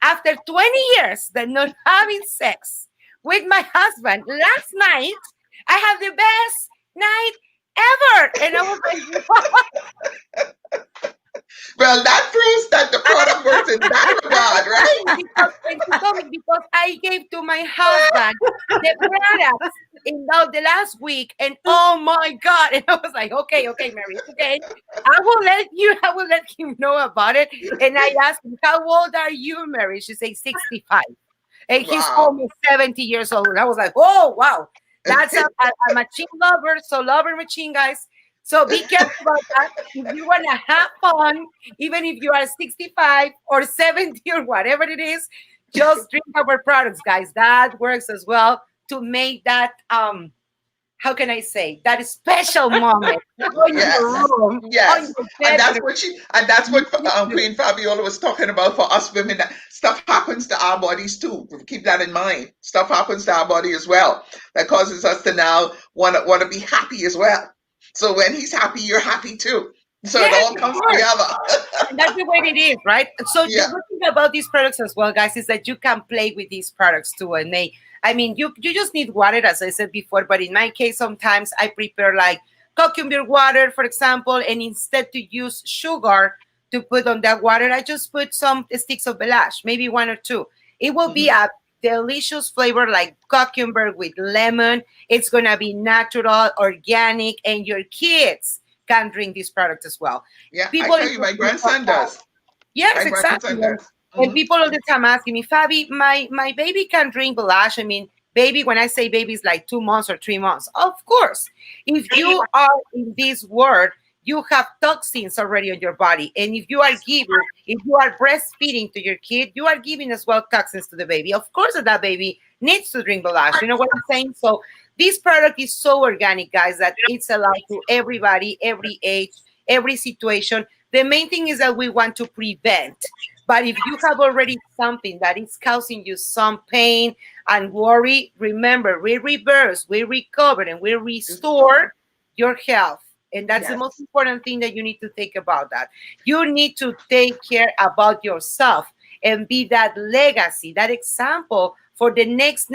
after 20 years of not having sex with my husband last night, I have the best night ever." And I was like, Well, that proves that the product works in that regard, right? because when she told me, I gave to my husband the products in the last week, and oh my God. And I was like, okay, Mary, it's okay. I will let him know about it. And I asked him, how old are you, Mary? She said 65. And he's Wow. almost 70 years old. And I was like, oh, wow. That's a machine lover. So lover machine, guys. So be careful about that. If you want to have fun, even if you are 65 or 70 or whatever it is, just drink our products, guys. That works as well to make that how can I say that special moment on Yes, your room, on yes, your and that's bedroom. what Queen Fabiola was talking about for us women. That stuff happens to our bodies too. Keep that in mind. Stuff happens to our body as well. That causes us to now want to be happy as well. So when he's happy, you're happy too. So it Yes, all of comes course. together. And that's the way it is, right? So the Yeah. good thing about these products as well, guys, is that you can play with these products too. And I mean, you just need water, as I said before. But in my case, sometimes I prepare like cucumber water, for example, and instead to use sugar to put on that water, I just put some sticks of belash, maybe one or two. It will be Mhm. a delicious flavor like cucumber with lemon. It's gonna be natural, organic, and your kids can drink this product as well. Yeah, I People tell in you, my grandson does. yes, My exactly. grandson does. And Hmm. people all the time asking me, Fabi, my baby can drink blush. I mean, baby, when I say baby, is like 2 months or 3 months. Of course, if you are in this world, you have toxins already on your body. And if you are breastfeeding to your kid, you are giving as well toxins to the baby. Of course, that baby needs to drink blush. You know what I'm saying? So this product is so organic, guys, that it's allowed to everybody, every age, every situation. The main thing is that we want to prevent. But if you have already something that is causing you some pain and worry, remember, we reverse, we recover, and we restore your health. And that's the most Yes. important thing that you need to think about that. You need to take care about yourself and be that legacy, that example for the next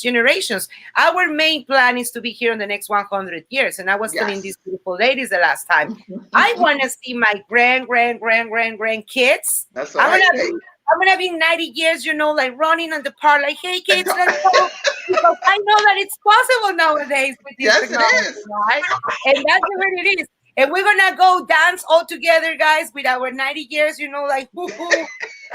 generations. Our main plan is to be here in the next 100 years. And I was telling these Yes. beautiful ladies the last time, I want to see my grand kids. That's I'm right. gonna Hey. be I'm gonna be 90 years, like running on the park, like, hey kids, let's go. Because I know that it's possible nowadays with this Yes, it technology, is. right? And that's the way it is. And we're gonna go dance all together, guys, with our 90 years, like woohoo.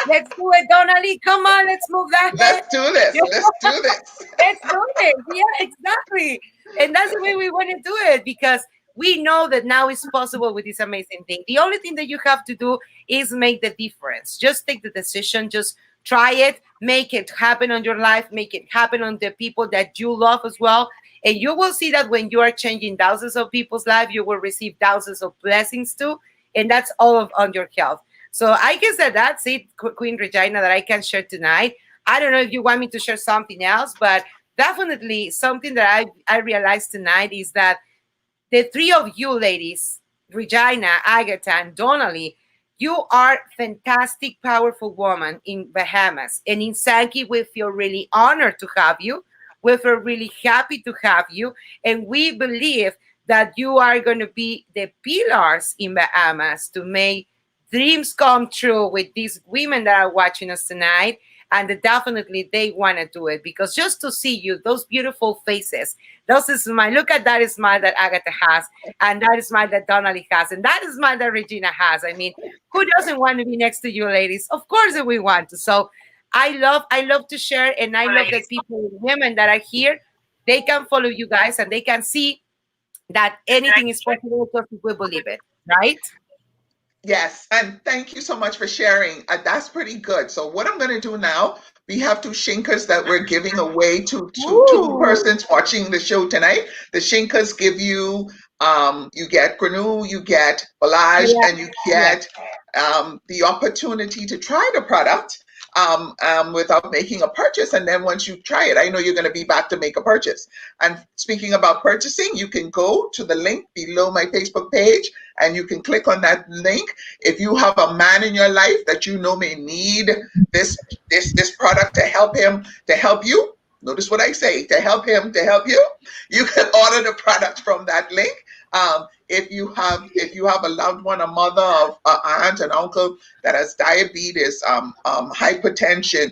Let's do it, Donnalee. Come on, let's move that head. Let's do this. Let's do this. Let's do it. Yeah, exactly. And that's the way we want to do it because we know that now it's possible with this amazing thing. The only thing that you have to do is make the difference. Just take the decision, just try it, make it happen on your life, make it happen on the people that you love as well. And you will see that when you are changing thousands of people's lives, you will receive thousands of blessings too. And that's all on your health. So I guess that's it, Queen Regina, that I can share tonight. I don't know if you want me to share something else, but definitely something that I realized tonight is that the three of you ladies, Regina, Agatha, and Donnalee, you are fantastic, powerful women in Bahamas. And in Sanki, we feel really honored to have you. We feel really happy to have you. And we believe that you are going to be the pillars in Bahamas to make dreams come true with these women that are watching us tonight. And that definitely they want to do it because just to see you, those beautiful faces, those smile. Look at that smile that Agatha has, and that smile that Donnalee has, and that smile that Regina has. I mean, who doesn't want to be next to you, ladies? Of course that we want to. So I love to share, and I love that people, women that are here, they can follow you guys and they can see that anything is possible if we believe it, right? Yes, and thank you so much for sharing. That's pretty good. So what I'm going to do now, we have two shinkas that we're giving away to two Ooh. persons watching the show tonight. The shinkas give you, you get granu, you get balage, Yeah, and you yeah. get the opportunity to try the product without making a purchase. And then once you try it, I know you're going to be back to make a purchase. And speaking about purchasing, you can go to the link below my Facebook page and you can click on that link. If you have a man in your life that you know may need this product to help him, to help you, notice what I say, to help him, to help you, you can order the product from that link. If you have a loved one, a mother, a aunt, an uncle that has diabetes, hypertension,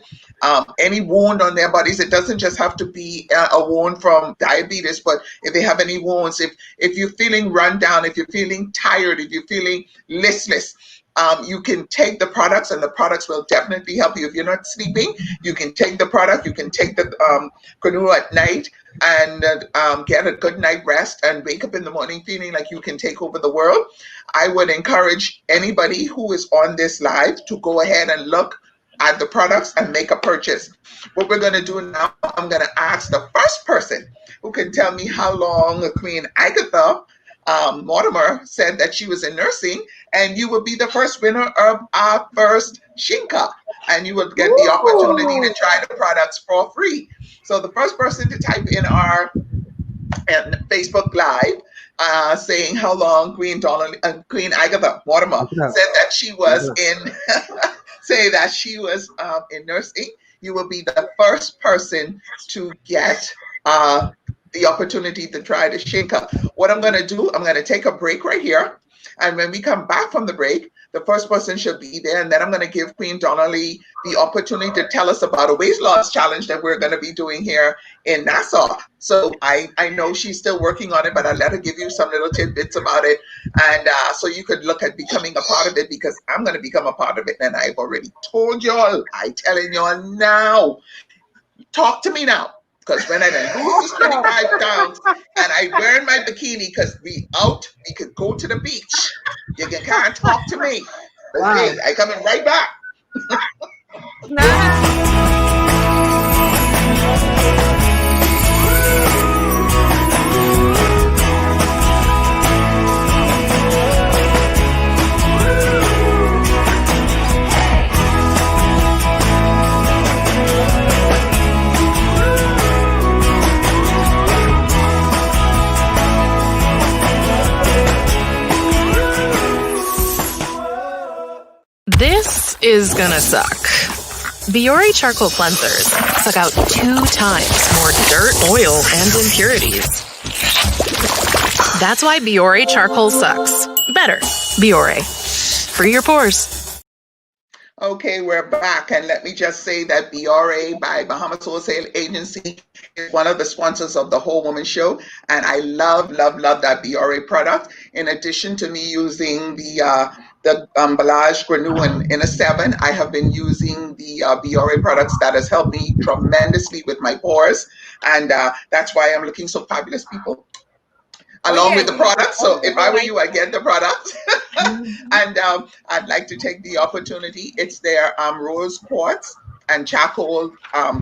any wound on their bodies, it doesn't just have to be a wound from diabetes, but if they have any wounds, if you're feeling run down, if you're feeling tired, if you're feeling listless, you can take the products, and the products will definitely help you. If you're not sleeping, you can take the product. You can take the canoe at night and get a good night rest and wake up in the morning feeling like you can take over the world. I would encourage anybody who is on this live to go ahead and look at the products and make a purchase. What we're going to do now, I'm going to ask the first person who can tell me how long Queen Agatha Mortimer said that she was in nursing, and you will be the first winner of our first Shinka, and you will get the opportunity to try the products for free. So the first person to type in our Facebook Live saying how long Queen Agatha Mortimer said that she was in in nursing, you will be the first person to get the opportunity to try the Shinka. What I'm going to do, I'm going to take a break right here. And when we come back from the break, the first person should be there. And then I'm going to give Queen Donnalee the opportunity to tell us about a weight loss challenge that we're going to be doing here in Nassau. So I know she's still working on it, but I'll let her give you some little tidbits about it. And so you could look at becoming a part of it, because I'm going to become a part of it. And I've already told y'all, I'm telling y'all now, talk to me now. Because when I then lose this 25 pounds and I wear my bikini because we could go to the beach. You can't talk to me. Okay, I coming right back. This is gonna suck. Biore charcoal cleansers suck out 2 times more dirt, oil, and impurities. That's why Biore charcoal sucks. Better. Biore. Free your pores. Okay, we're back, and let me just say that BRA by Bahamas Wholesale Agency is one of the sponsors of the Whole Woman Show, and I love that BRA product. In addition to me using the Balage Granule in a 7, I have been using the BRA products that has helped me tremendously with my pores, and that's why I'm looking so fabulous, people. Along with the product. So if I were you, I'd get the product. And I'd like to take the opportunity. It's their rose quartz and charcoal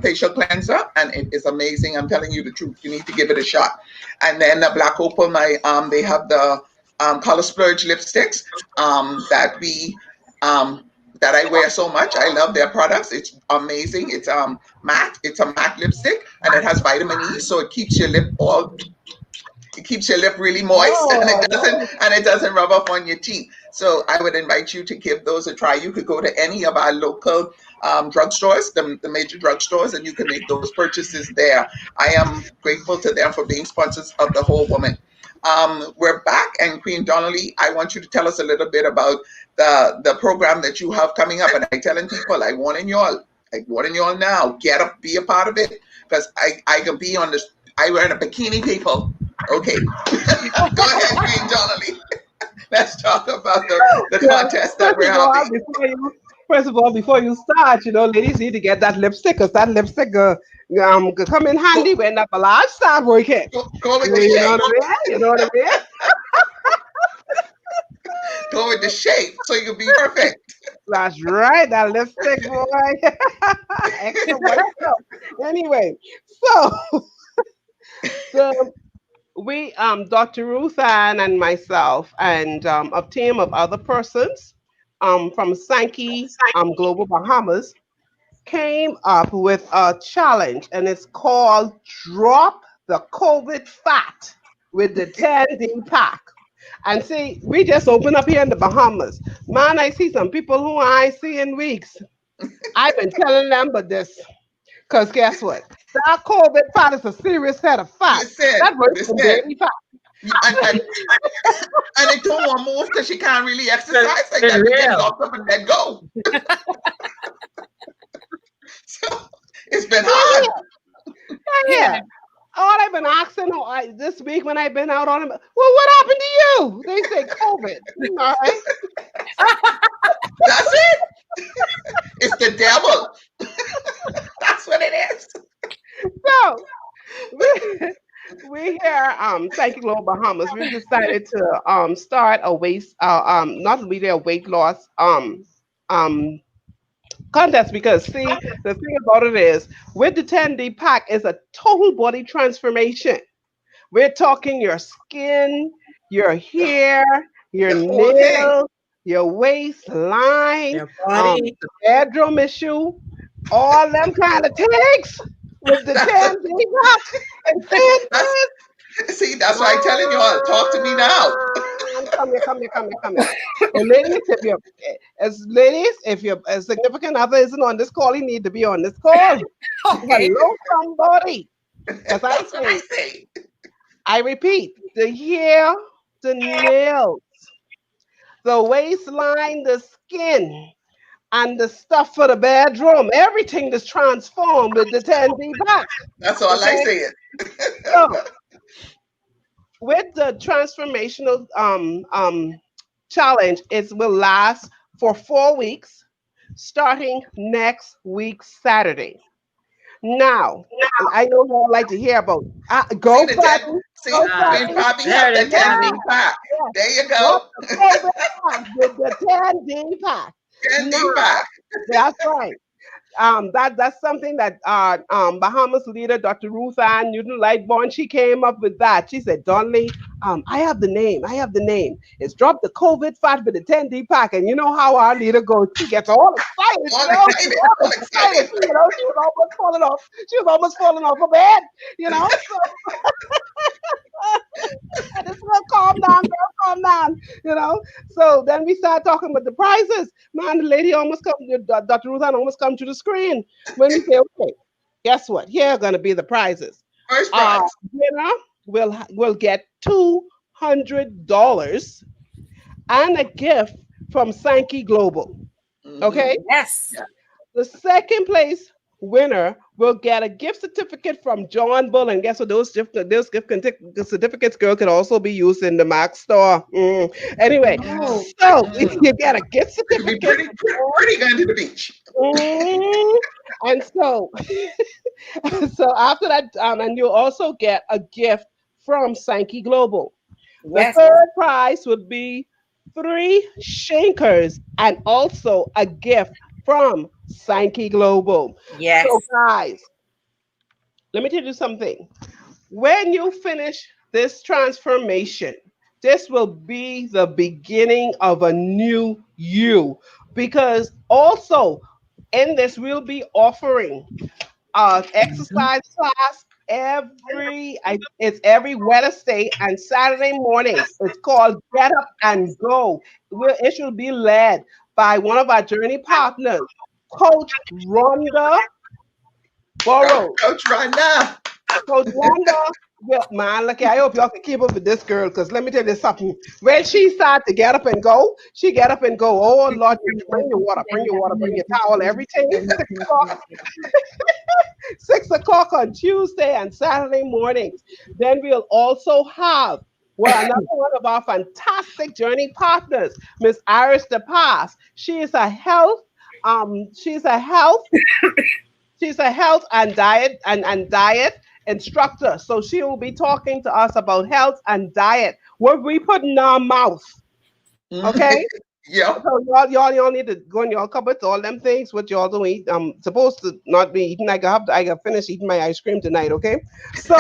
facial cleanser, and it is amazing. I'm telling you the truth. You need to give it a shot. And then the Black Opal, they have the Color Splurge lipsticks that I wear so much. I love their products. It's amazing. It's matte. It's a matte lipstick, and it has vitamin E, so it keeps your lip really moist, and it doesn't rub off on your teeth. So I would invite you to give those a try. You could go to any of our local drugstores, the major drugstores, and you can make those purchases there. I am grateful to them for being sponsors of the Whole Woman. We're back, and Queen Donnalee, I want you to tell us a little bit about the program that you have coming up. And I'm telling people, I warning y'all now, get up, be a part of it, because I can be on this. I wear a bikini, people. Okay, go ahead, Queen Donnalee. Let's talk about the contest that we're having. First of all, before you start, ladies need to get that lipstick, because that lipstick could come in handy when that Balage start working. Go with the shape. You know what I mean? Go with the shape so you'll be perfect. That's right, that lipstick, boy. Excellent. Anyway, so we, Dr. Ruth Ann and myself, and a team of other persons from Sanki Global Bahamas came up with a challenge, and it's called Drop the COVID Fat with the 10-day pack. And see, we just opened up here in the Bahamas. Man, I see some people who I see in weeks. I've been telling them about this. Because guess what? That COVID fat is a serious set of fat. That works for daily fat. And it don't want to move because she can't really exercise. Like For that, we get real. locked up and let go. So it's been hard. Yeah. All I've been asking this week when I've been out on them, well, what happened to you? They say COVID. All right. That's it. It's the devil. That's what it is. So we here, Sanki Glow Bahamas. We've decided to start a not really a weight loss um contest because see the thing about it is with the 10D pack is a total body transformation. We're talking your skin, your hair, your The whole thing. nails, your waistline, Your body. the bedroom issue, all them kind of things with the That's 10D pack. And then that's see, that's why I'm telling you all. Talk to me now. come here. And ladies, if your significant other isn't on this call, he need to be on this call. Okay. Hello, somebody. As I That's what I say, say. I repeat, the hair, the nails, the waistline, the skin, and the stuff for the bedroom. Everything is transformed with the 10D pack. That's all I Okay? say. So with the transformational challenge, it will last for 4 weeks, starting next week Saturday. Now, I know you all like to hear about See go the Friday, ten. See, go me and Friday. Bobby There have it the is, 10D Sandy. pack. Yeah, There you got go. the COVID pack with the 10D pack. 10D Now, pack. that's right. That's something that Bahamas leader Dr. Ruth Ann Newton Lightborn, she came up with that. She said, Donnalee, I have the name. It's drop the COVID fat with the 10D pack. And you know how our leader goes. She gets all excited, All excited. All excited. She was almost falling off. She was almost falling off her bed, you know. So I just will calm down, girl, calm down, you know. So then we start talking about the prizes. Man, the lady almost come, Dr. Ruth Ann almost come to the screen when we say, okay, guess what? Here are gonna be the prizes. First prize. Winner will get $200 and a gift from Sanki Global. Okay. Yes. The second place winner will get a gift certificate from John Bull. And guess what? Those certificates, girl, can also be used in the Mac store. Anyway, so if you get a gift It'll be certificate, pretty going to the beach. and so, so after that, and you'll also get a gift from Sanki Global. The Yes. third prize would be 3 shankers and also a gift from Sanki Global. Yes. So, guys, let me tell you something. When you finish this transformation, this will be the beginning of a new you. Because also in this, we'll be offering exercise class it's every Wednesday and Saturday mornings. It's called Get Up and Go. It should be led by one of our journey partners, Coach Rhonda Burrows. Coach Rhonda. Coach Rhonda, well, man, look, I hope y'all can keep up with this girl because let me tell you something. When she started to get up and go, she get up and go. Oh Lord, bring your water, bring your towel, everything. 6 o'clock. 6 o'clock on Tuesday and Saturday mornings. Then we'll also have another one of our fantastic journey partners, Miss Iris DePass. She is a health, she's a health and diet instructor. So she will be talking to us about health and diet. What we put in our mouth. Okay? Yep. So y'all need to go in your cupboards, all them things what y'all don't eat. I'm supposed to not be eating. I got finish eating my ice cream tonight, okay? So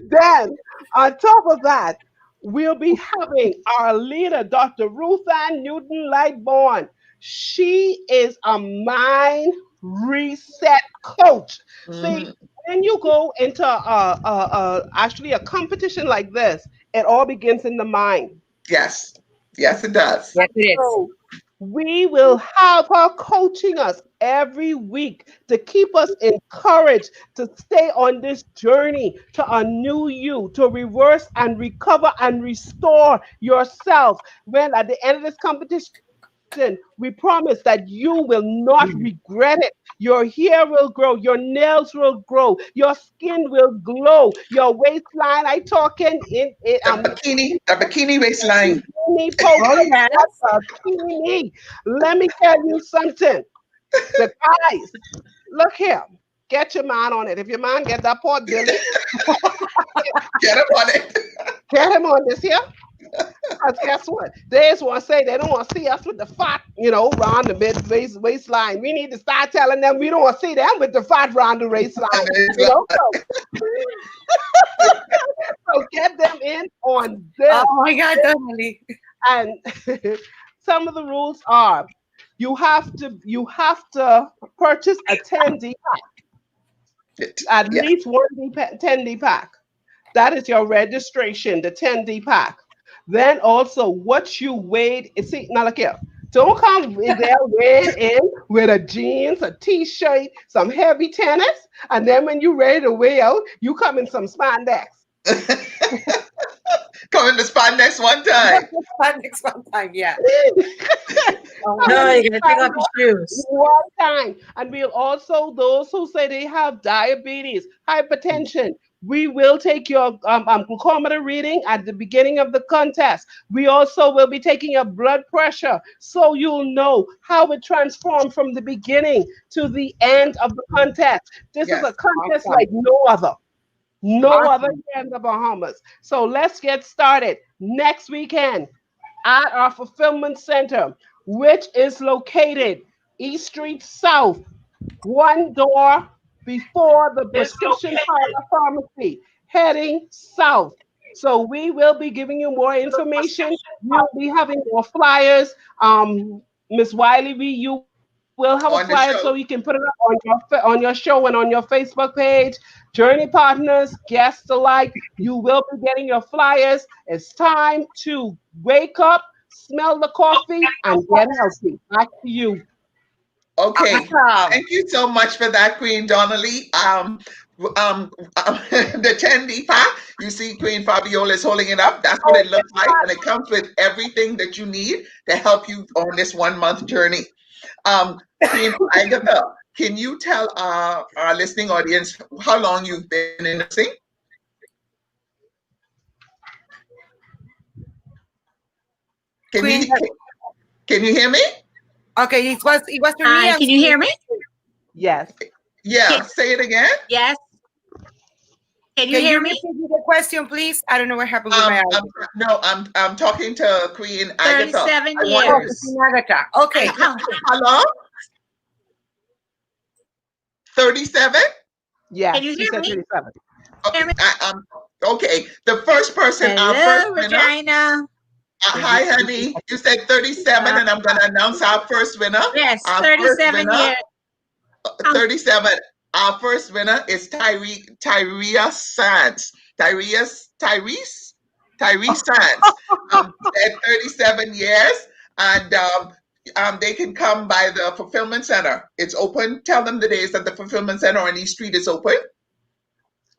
then on top of that, we'll be having our leader, Dr. Ruth Ann Newton Lightborn. She is a mind reset coach. See, when you go into actually a competition like this, it all begins in the mind. Yes. Yes, it does. Yes, it is. So We will have her coaching us every week to keep us encouraged to stay on this journey to a new you, to reverse and recover and restore yourself. When at the end of this competition, we promise that you will not regret it. Your hair will grow, your nails will grow, your skin will glow, your waistline. I talking The bikini waistline. bikini polka Oh, yes. bikini. Let me tell you something. The guys, look here. Get your man on it. If your man get that pot belly, Get up on it. get him on this here. Because guess what? They just want to say they don't want to see us with the fat, round the waistline. We need to start telling them we don't want to see them with the fat round the waistline. So get them in on this. Oh my God, Donnalee. And some of the rules are you have to purchase a 10D pack, at Yeah. least one 10D pack. That is your registration, the 10D pack. Then also what you weighed. See, now look here. Don't come in there weighed in with a jeans, a t-shirt, some heavy tennis, and then when you ready to weigh out, you come in some spandex. Come in the spot next one time. Next one time, yeah. No, you're gonna take off your shoes. One time. And we'll also, those who say they have diabetes, hypertension, we will take your glucometer reading at the beginning of the contest. We also will be taking your blood pressure so you'll know how it transformed from the beginning to the end of the contest. This is a contest like no other. No other here in the Bahamas. So let's get started next weekend at our fulfillment center, which is located East Street South, one door before the prescription pharmacy, heading south. So we will be giving you more information. We'll be having more flyers. Miss Wiley, you will have a flyer so you can put it up on your show and on your Facebook page. Journey partners, guests alike, you will be getting your flyers. It's time to wake up, smell the coffee, and get healthy. Back to you. Okay. Awesome. Thank you so much for that, Queen Donnalee. The 10D pack, you see Queen Fabiola is holding it up. That's what it looks like. And it comes with everything that you need to help you on this 1 month journey. Queen Agatha, can you tell our listening audience how long you've been in nursing? Can you hear me? Okay, it was for me. Can you hear me? Yes. Yeah, say it again. Yes. Can you hear me? Repeat the question, please? I don't know what happened with my audio. No, I'm talking to Queen Agatha. 37 Oh, years. Queen Agatha. Okay. How long? 37? Yeah. Can you hear me? 37. Okay. Okay. The first person, our Hello, first winner. Regina. Hi, honey. You said 37, and I'm going to announce our first winner. Yes, Our 37 first winner, years. 37. Our first winner is Tyria Sands. Tyrese Sands. At 37 years, and they can come by the fulfillment center. It's open. Tell them the days that the fulfillment center on East Street is open.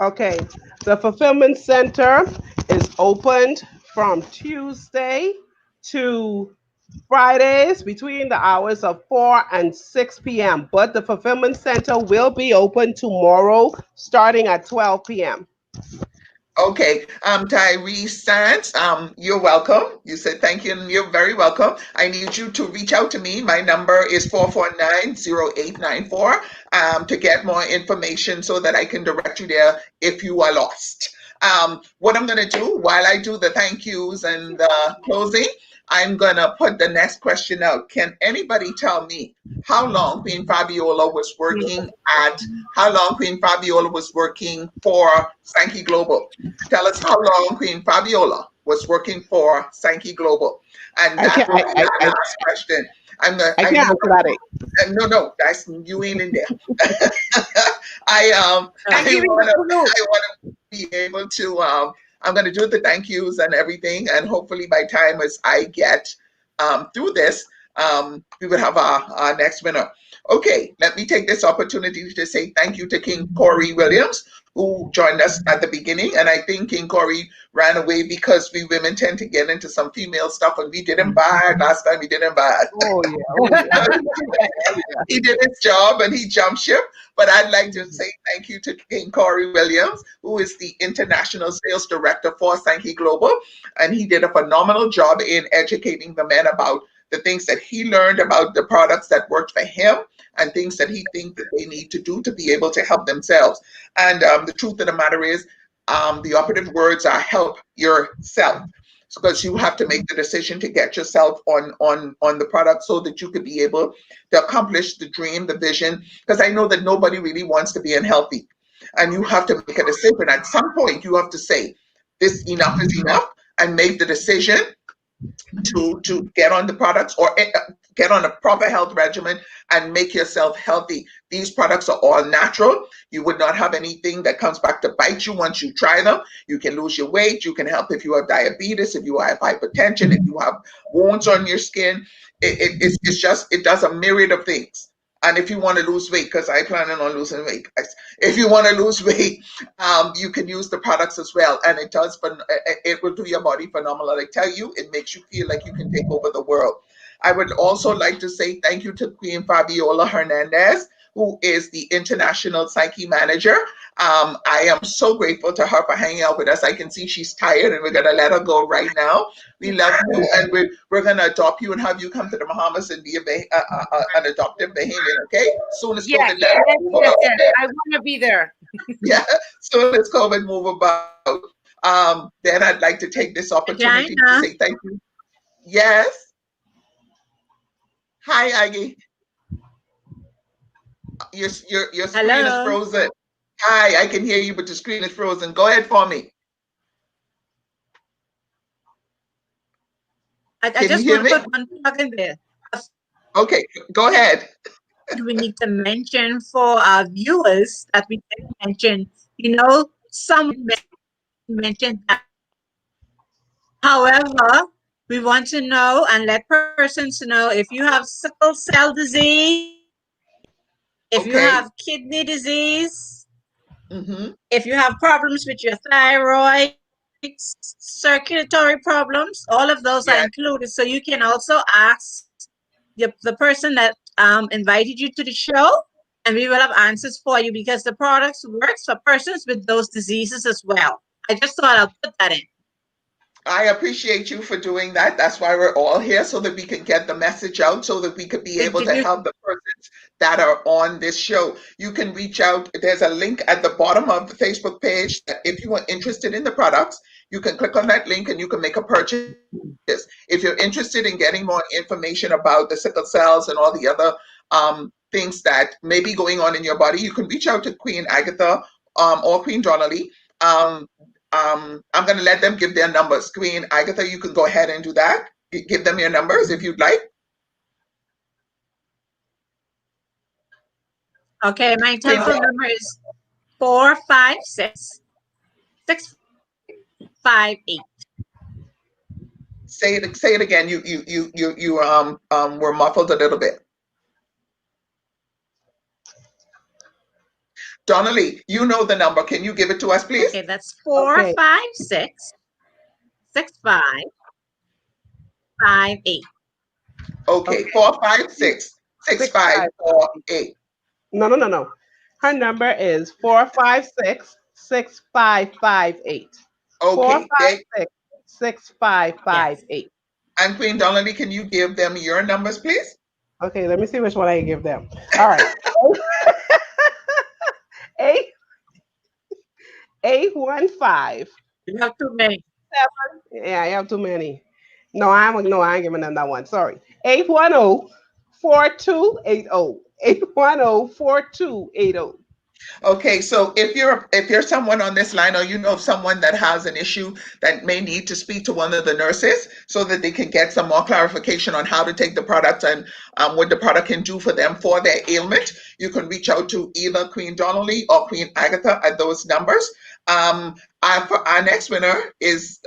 Okay. The fulfillment center is opened from Tuesday to Fridays between the hours of 4 and 6 p.m. But the fulfillment center will be open tomorrow starting at 12 p.m. Okay, Tyrese Sands, you're welcome. You said thank you, and you're very welcome. I need you to reach out to me. My number is 449-0894 to get more information so that I can direct you there if you are lost. What I'm going to do while I do the thank yous and the closing, I'm going to put the next question out. Can anybody tell me how long Queen Fabiola was working for Sanki Global? Tell us how long Queen Fabiola was working for Sanki Global. And that's the last question. I can't answer that. No, that's you ain't in there. I want to be able to. I'm going to do the thank yous and everything, and hopefully by time as I get through this, we would have our next winner. Okay, let me take this opportunity to say thank you to King Corey Williams, who joined us at the beginning. And I think King Corey ran away because we women tend to get into some female stuff, and we didn't buy it last time. We didn't buy it. Oh yeah. Oh yeah. He did his job and he jumped ship. But I'd like to say thank you to King Corey Williams, who is the International Sales Director for Sanki Global. And he did a phenomenal job in educating the men about the things that he learned about the products that worked for him and things that he thinks that they need to do to be able to help themselves. And the truth of the matter is, the operative words are help yourself, because you have to make the decision to get yourself on the product so that you could be able to accomplish the dream, the vision. Because I know that nobody really wants to be unhealthy, and you have to make a decision. At some point, you have to say, this enough is enough, and make the decision to get on the products or get on a proper health regimen and make yourself healthy. These products are all natural. You would not have anything that comes back to bite you once you try them. You can lose your weight. You can help if you have diabetes, if you have hypertension, if you have wounds on your skin. It does a myriad of things. And if you want to lose weight, because I plan on losing weight, guys. If you want to lose weight, you can use the products as well, and it will do your body phenomenal. I tell you, it makes you feel like you can take over the world. I would also like to say thank you to Queen Fabiola Hernandez, who is the International Psyche Manager. I am so grateful to her for hanging out with us. I can see she's tired, and we're going to let her go right now. We love you, and we're going to adopt you and have you come to the Bahamas and be an adoptive Bahamian, okay? Soon as Yes, COVID yes, move yes, about. yes. I want to be there. Yeah, soon as COVID move about. Then I'd like to take this opportunity to say thank you. Yes. Hi, Aggie. Your screen is Hello. frozen. Hi, I can hear you, but the screen is frozen. Go ahead for me. I Can you just hear want to me? put one plug in there. Okay, go ahead. We need to mention for our viewers that we didn't mention. Some mentioned that. However, we want to know and let persons know if you have sickle cell disease, if you Okay. have kidney disease, Mm-hmm. if you have problems with your thyroid, circulatory problems, all of those are Yes. included. So you can also ask the person that invited you to the show, and we will have answers for you, because the products works for persons with those diseases as well. I just thought I'll put that in. I appreciate you for doing that. That's why we're all here, so that we can get the message out, so that we could be able to help the persons that are on this show. You can reach out. There's a link at the bottom of the Facebook page that if you are interested in the products, you can click on that link and you can make a purchase. If you're interested in getting more information about the sickle cells and all the other things that may be going on in your body, you can reach out to Queen Agatha or Queen Donnalee. I'm going to let them give their numbers. Queen Agatha, you can go ahead and do that. Give them your numbers if you'd like. Okay, my telephone number is 456-658. Say it again. You were muffled a little bit. Donnalee, you know the number. Can you give it to us, please? Okay, that's 456-6558. Okay, 456-6548. No. Her number is 456-6558. Okay. 456-6558. And Queen Donnalee, can you give them your numbers, please? Okay, let me see which one I can give them. All right. 815. You have too many. Yeah, I have too many. No, I ain't giving them that one. Sorry. 810-4280. 810-4280. Okay, so if you're someone on this line, or you know of someone that has an issue that may need to speak to one of the nurses so that they can get some more clarification on how to take the product and what the product can do for them for their ailment, you can reach out to either Queen Donnalee or Queen Agatha at those numbers. Our next winner is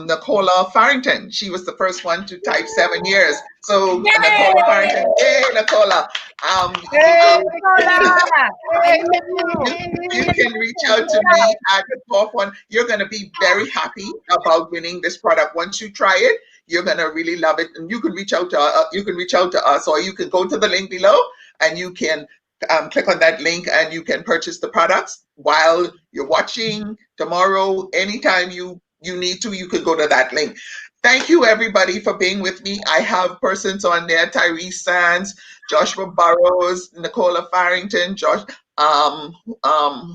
Nicola Farrington. She was the first one to type 7 years. So Nicola Farrington, yay, Nicola. Hey, Um, Nicola! I Hey, love you. you can reach out to me at the fourth one. You're going to be very happy about winning this product. Once you try it, you're going to really love it. And you can reach out to us, or you can go to the link below and you can click on that link and you can purchase the products while you're watching tomorrow. Anytime you need to, you could go to that link. Thank you everybody for being with me. I have persons on there: Tyrese Sands, Joshua Burrows, Nicola Farrington,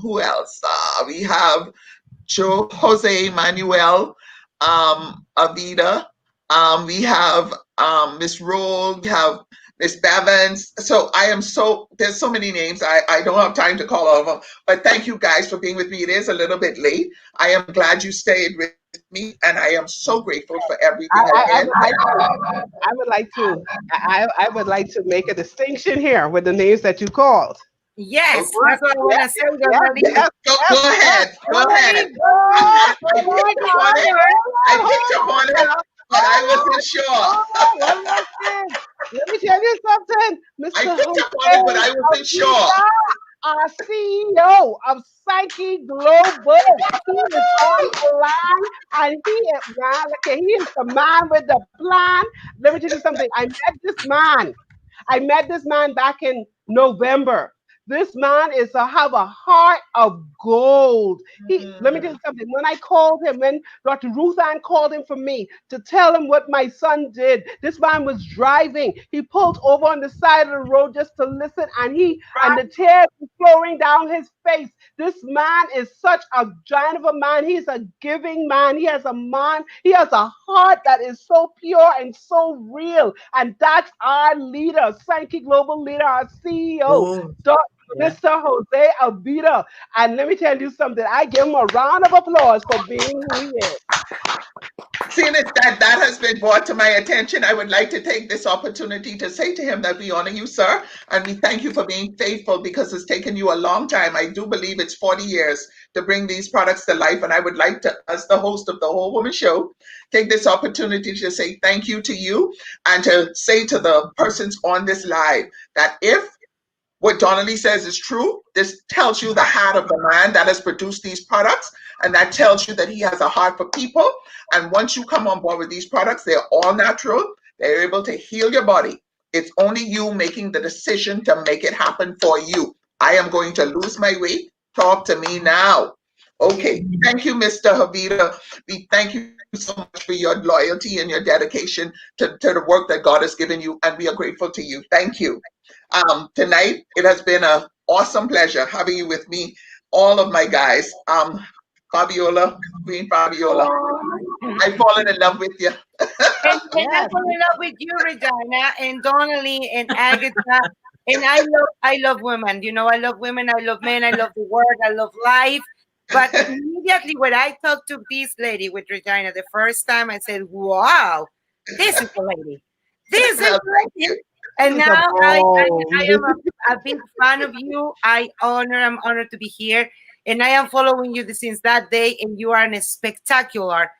who else? We have Jose Manuel, Avida. We have Miss Roll. We have Miss Bevans. So there's so many names. I don't have time to call all of them. But thank you guys for being with me. It is a little bit late. I am glad you stayed with me, and I am so grateful for everything again. I would like to. I would like to make a distinction here with the names that you called. Yes, Okay. that's what I want to say, Yes, Donnalee. yes, Go ahead. Go ahead. I picked up on it, but I wasn't sure. One more thing. Let me tell you something, Mr. I picked up on it, but I wasn't sure. Our CEO of Sanki Global. He is on the line, and he is man. Look, he is the man with the plan. Let me tell you something. I met this man. I met this man back in November. This man have a heart of gold. Let me tell you something. When I called him, when Dr. Ruth Ann called him for me to tell him what my son did, this man was driving. He pulled over on the side of the road just to listen, and the tears were flowing down his face. This man is such a giant of a man. He's a giving man. He has a heart that is so pure and so real. And that's our leader, Sanki Global leader, our CEO. Mr. Jose Avida. And let me tell you something. I give him a round of applause for being who he is. Seeing as that has been brought to my attention, I would like to take this opportunity to say to him that we honor you, sir, and we thank you for being faithful, because it's taken you a long time. I do believe it's 40 years to bring these products to life, and I would like to, as the host of the Whole Woman Show, take this opportunity to say thank you to you, and to say to the persons on this live that if what Donnalee says is true, this tells you the heart of the man that has produced these products, and that tells you that he has a heart for people. And once you come on board with these products, they're all natural. They're able to heal your body. It's only you making the decision to make it happen for you. I am going to lose my weight. Talk to me now. Okay. Thank you, Mr. Havita. We thank you so much for your loyalty and your dedication to the work that God has given you, and we are grateful to you. Thank you. Tonight, it has been an awesome pleasure having you with me, all of my guys. Fabiola, Queen Fabiola, I've fallen in love with you. And I fall in love with you, Regina, and Donnalee, and Agatha. And I love women. You know, I love women, I love men, I love the world, I love life. But immediately when I talked to this lady with Regina the first time, I said, wow, this is the lady. This is the lady. And now I am a big fan of you. I'm honored to be here. And I am following you since that day. And you are a spectacular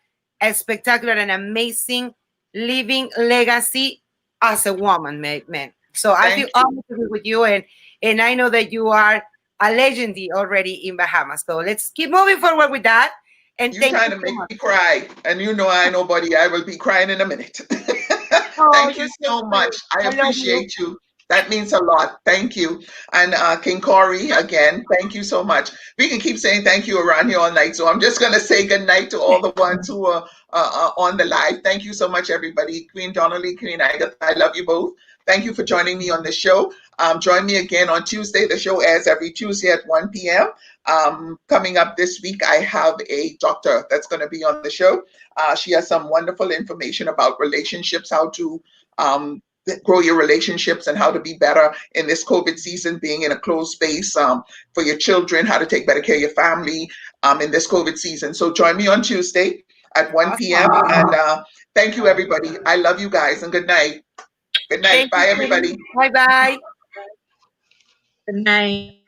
and amazing living legacy as a woman, man. So I feel honored to be with you. And I know that you are a legend already in Bahamas. So let's keep moving forward with that. And you're trying to make me cry. And you know I nobody. I will be crying in a minute. Thank you so much. I appreciate you. That means a lot. Thank you. And King Corey, again, thank you so much. We can keep saying thank you around here all night. So I'm just going to say good night to all the ones who are on the live. Thank you so much, everybody. Queen Donnalee, Queen Agatha, I love you both. Thank you for joining me on the show. Join me again on Tuesday. The show airs every Tuesday at 1 p.m. Coming up this week, I have a doctor that's going to be on the show. She has some wonderful information about relationships, how to grow your relationships and how to be better in this COVID season, being in a closed space, for your children, how to take better care of your family in this COVID season. So join me on Tuesday at 1 p.m. And thank you, everybody. I love you guys, and good night. Good night. Bye, everybody. Bye-bye. Good night.